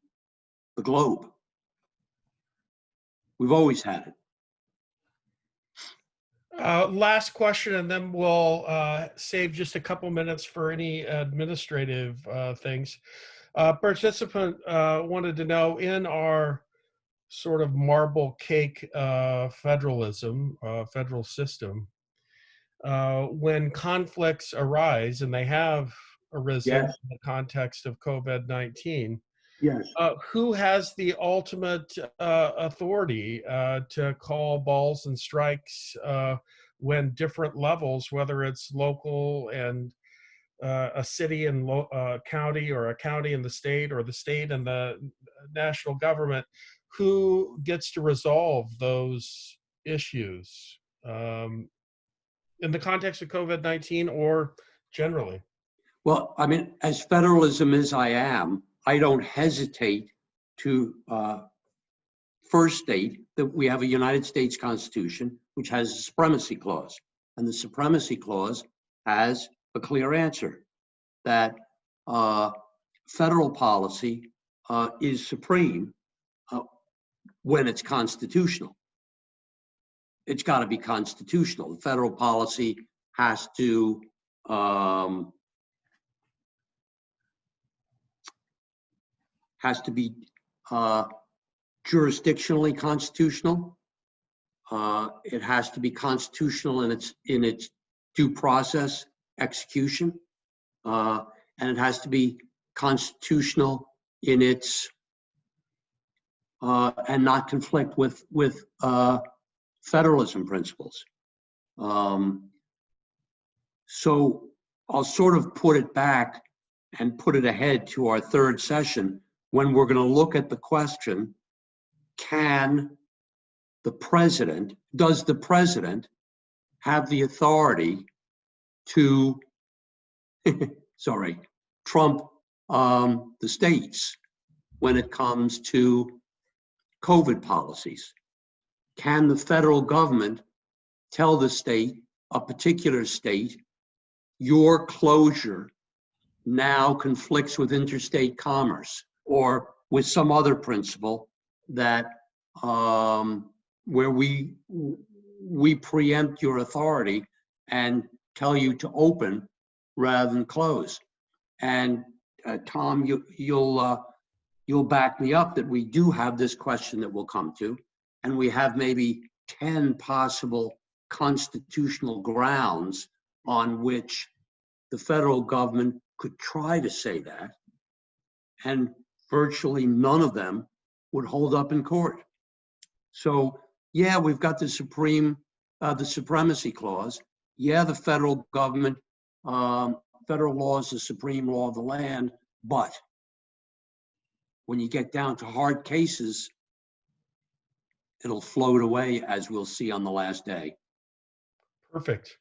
the globe. We've always had it.
Last question, and then we'll save just a couple minutes for any administrative things. Participant wanted to know, in our sort of marble cake federalism, federal system, when conflicts arise, and they have arisen in the context of COVID-19,
Yes.
who has the ultimate authority to call balls and strikes when different levels, whether it's local and a city and county, or a county and the state, or the state and the national government, who gets to resolve those issues in the context of COVID-19 or generally?
Well, I mean, as federalism as I am, I don't hesitate to first state that we have a United States Constitution, which has a supremacy clause. And the supremacy clause has a clear answer that federal policy is supreme when it's constitutional. It's got to be constitutional. The federal policy has to be jurisdictionally constitutional. It has to be constitutional in its due process execution, and it has to be constitutional in its and not conflict with federalism principles. So I'll sort of put it back and put it ahead to our third session when we're going to look at the question, does the president have the authority to, trump the states when it comes to COVID policies? Can the federal government tell the state, a particular state, your closure now conflicts with interstate commerce or with some other principle that where we preempt your authority and tell you to open rather than close? And Tom, you'll back me up that we do have this question that we'll come to, and we have maybe 10 possible constitutional grounds on which the federal government could try to say that, and virtually none of them would hold up in court. So yeah, we've got the supremacy clause. Yeah, the federal government, federal law is the supreme law of the land, but when you get down to hard cases, it'll float away, as we'll see on the last day.
Perfect.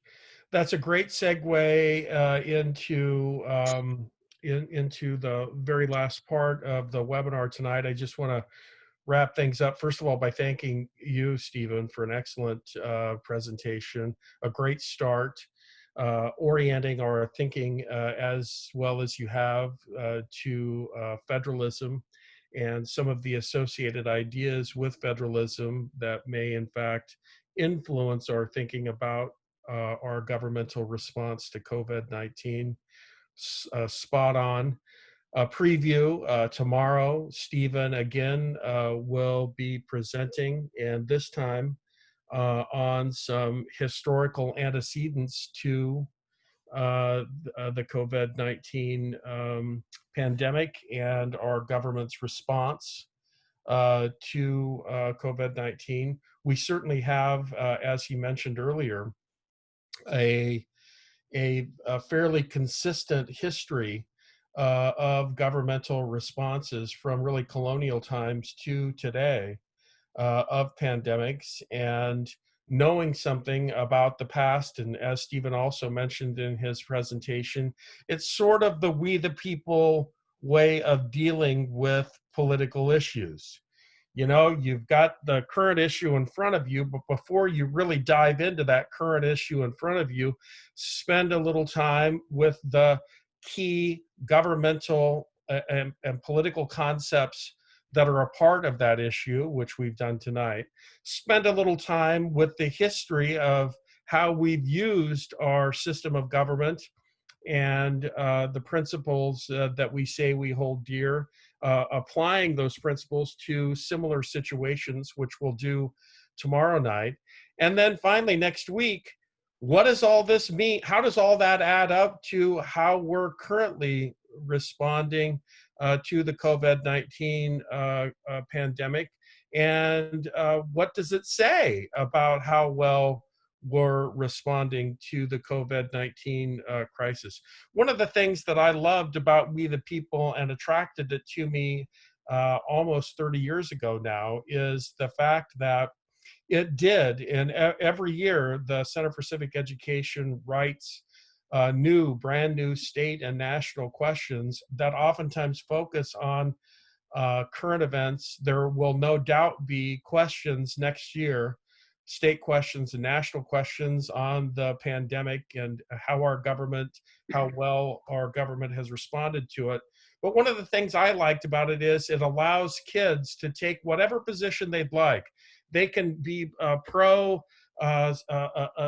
That's a great segue into the very last part of the webinar tonight. I just want to wrap things up, first of all, by thanking you, Steven, for an excellent presentation, a great start, orienting our thinking as well as you have to federalism and some of the associated ideas with federalism that may in fact influence our thinking about our governmental response to COVID-19. Spot on. Preview tomorrow, Steven again will be presenting, and this time on some historical antecedents to the COVID-19 pandemic and our government's response to COVID-19. We certainly have, as he mentioned earlier, a fairly consistent history of governmental responses from really colonial times to today of pandemics, and knowing something about the past. And as Steven also mentioned in his presentation, it's sort of the we the people way of dealing with political issues. You know, you've got the current issue in front of you, but before you really dive into that current issue in front of you, spend a little time with the key governmental and political concepts that are a part of that issue, which we've done tonight. Spend a little time with the history of how we've used our system of government and the principles that we say we hold dear, applying those principles to similar situations, which we'll do tomorrow night. And then finally, next week, what does all this mean? How does all that add up to how we're currently responding to the COVID-19 pandemic? And what does it say about how well we're responding to the COVID-19 crisis? One of the things that I loved about We the People and attracted it to me almost 30 years ago now, is the fact that it did, and every year the Center for Civic Education writes brand new state and national questions that oftentimes focus on current events. There will no doubt be questions next year, state questions and national questions on the pandemic and how well our government has responded to it. But one of the things I liked about it is it allows kids to take whatever position they'd like. They can be pro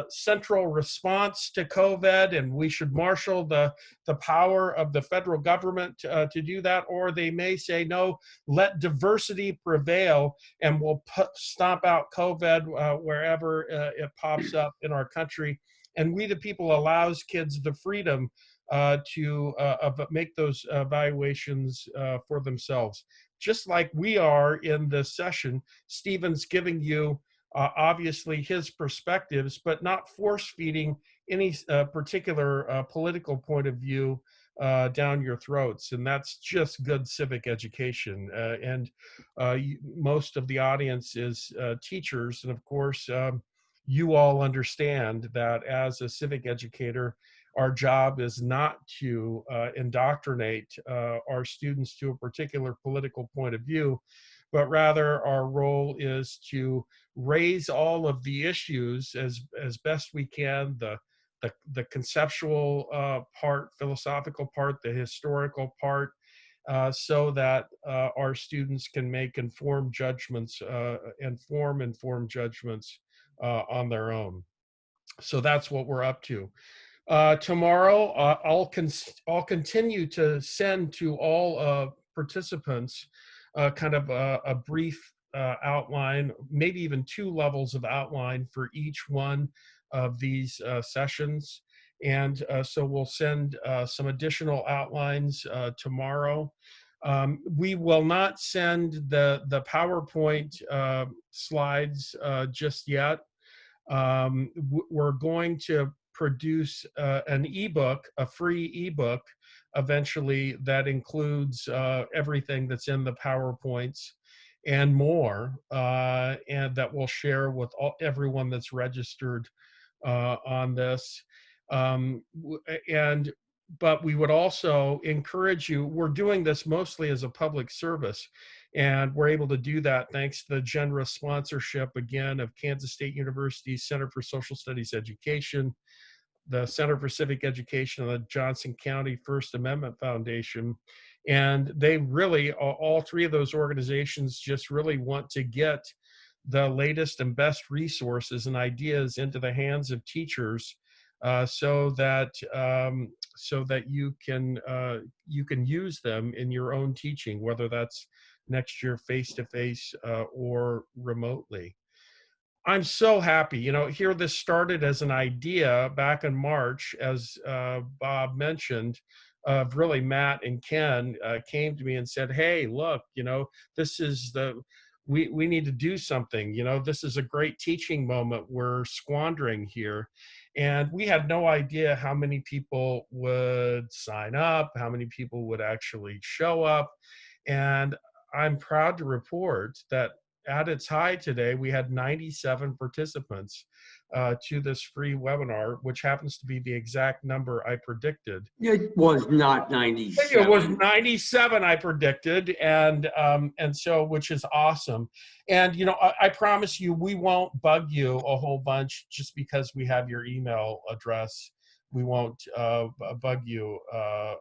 central response to COVID, and we should marshal the power of the federal government to do that, or they may say, no, let diversity prevail, and we'll stomp out COVID wherever it pops up in our country. And We the People allows kids the freedom to make those evaluations for themselves. Just like we are in this session, Steven's giving you obviously his perspectives, but not force-feeding any particular political point of view down your throats. And that's just good civic education. Most of the audience is teachers. And of course, you all understand that as a civic educator, our job is not to indoctrinate our students to a particular political point of view, but rather our role is to raise all of the issues as best we can, the conceptual part, philosophical part, the historical part, so that our students can make informed judgments and form informed judgments on their own. So that's what we're up to. Tomorrow, I'll continue to send to all participants kind of a brief outline, maybe even 2 levels of outline for each one of these sessions. And so we'll send some additional outlines tomorrow. We will not send the PowerPoint slides just yet. We're going to produce an ebook, a free ebook, eventually, that includes everything that's in the PowerPoints and more, and that we'll share with everyone that's registered on this. But we would also encourage you, we're doing this mostly as a public service, and we're able to do that thanks to the generous sponsorship, again, of Kansas State University Center for Social Studies Education, the Center for Civic Education, and the Johnson County First Amendment Foundation. And they really, all 3 of those organizations just really want to get the latest and best resources and ideas into the hands of teachers so that you can use them in your own teaching, whether that's next year face-to-face or remotely. I'm so happy. Here this started as an idea back in March, as Bob mentioned, of really Matt and Ken came to me and said, hey, look, this is we need to do something. This is a great teaching moment we're squandering here. And we had no idea how many people would sign up, how many people would actually show up. And I'm proud to report that at its high today, we had 97 participants to this free webinar, which happens to be the exact number I predicted.
It was not 97.
It was 97 I predicted, and so, which is awesome. And I promise you, we won't bug you a whole bunch just because we have your email address. We won't bug you a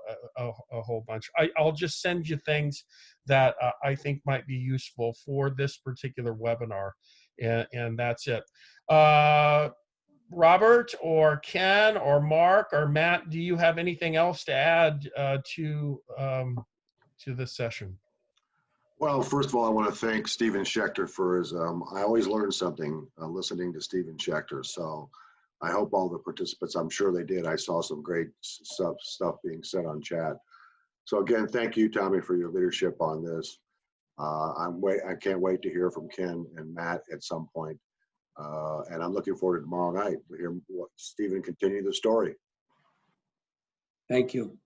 whole bunch. I'll just send you things that I think might be useful for this particular webinar, and that's it. Robert or Ken or Mark or Matt, do you have anything else to add to this session?
Well, first of all, I want to thank Steven Schechter for his, I always learn something listening to Steven Schechter. So I hope all the participants, I'm sure they did. I saw some great stuff being said on chat. So again, thank you, Tommy, for your leadership on this. I can't wait to hear from Ken and Matt at some point. And I'm looking forward to tomorrow night to hear Steven continue the story.
Thank you.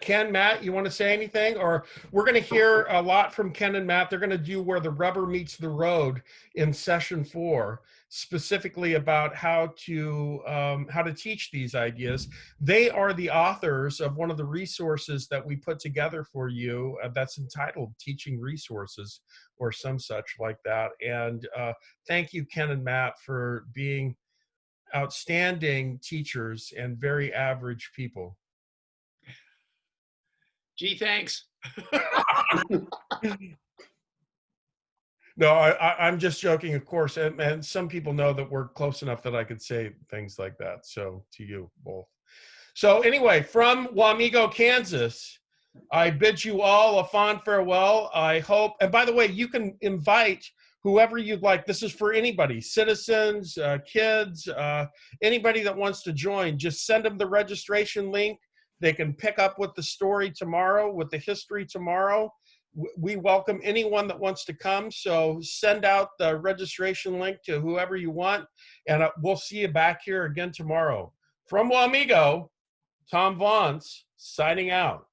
Ken, Matt, you want to say anything? Or we're going to hear a lot from Ken and Matt. They're going to do where the rubber meets the road in session 4, specifically about how to teach these ideas. They are the authors of one of the resources that we put together for you that's entitled Teaching Resources or some such like that. And thank you, Ken and Matt, for being outstanding teachers and very average people.
Gee, thanks.
No, I'm just joking, of course. And some people know that we're close enough that I could say things like that. So to you both. So anyway, from Wamego, Kansas, I bid you all a fond farewell. I hope, and by the way, you can invite whoever you'd like. This is for anybody, citizens, kids, anybody that wants to join. Just send them the registration link. They can pick up with the story tomorrow, with the history tomorrow. We welcome anyone that wants to come. So send out the registration link to whoever you want, and we'll see you back here again tomorrow. From Wamego, Tom Vontz signing out.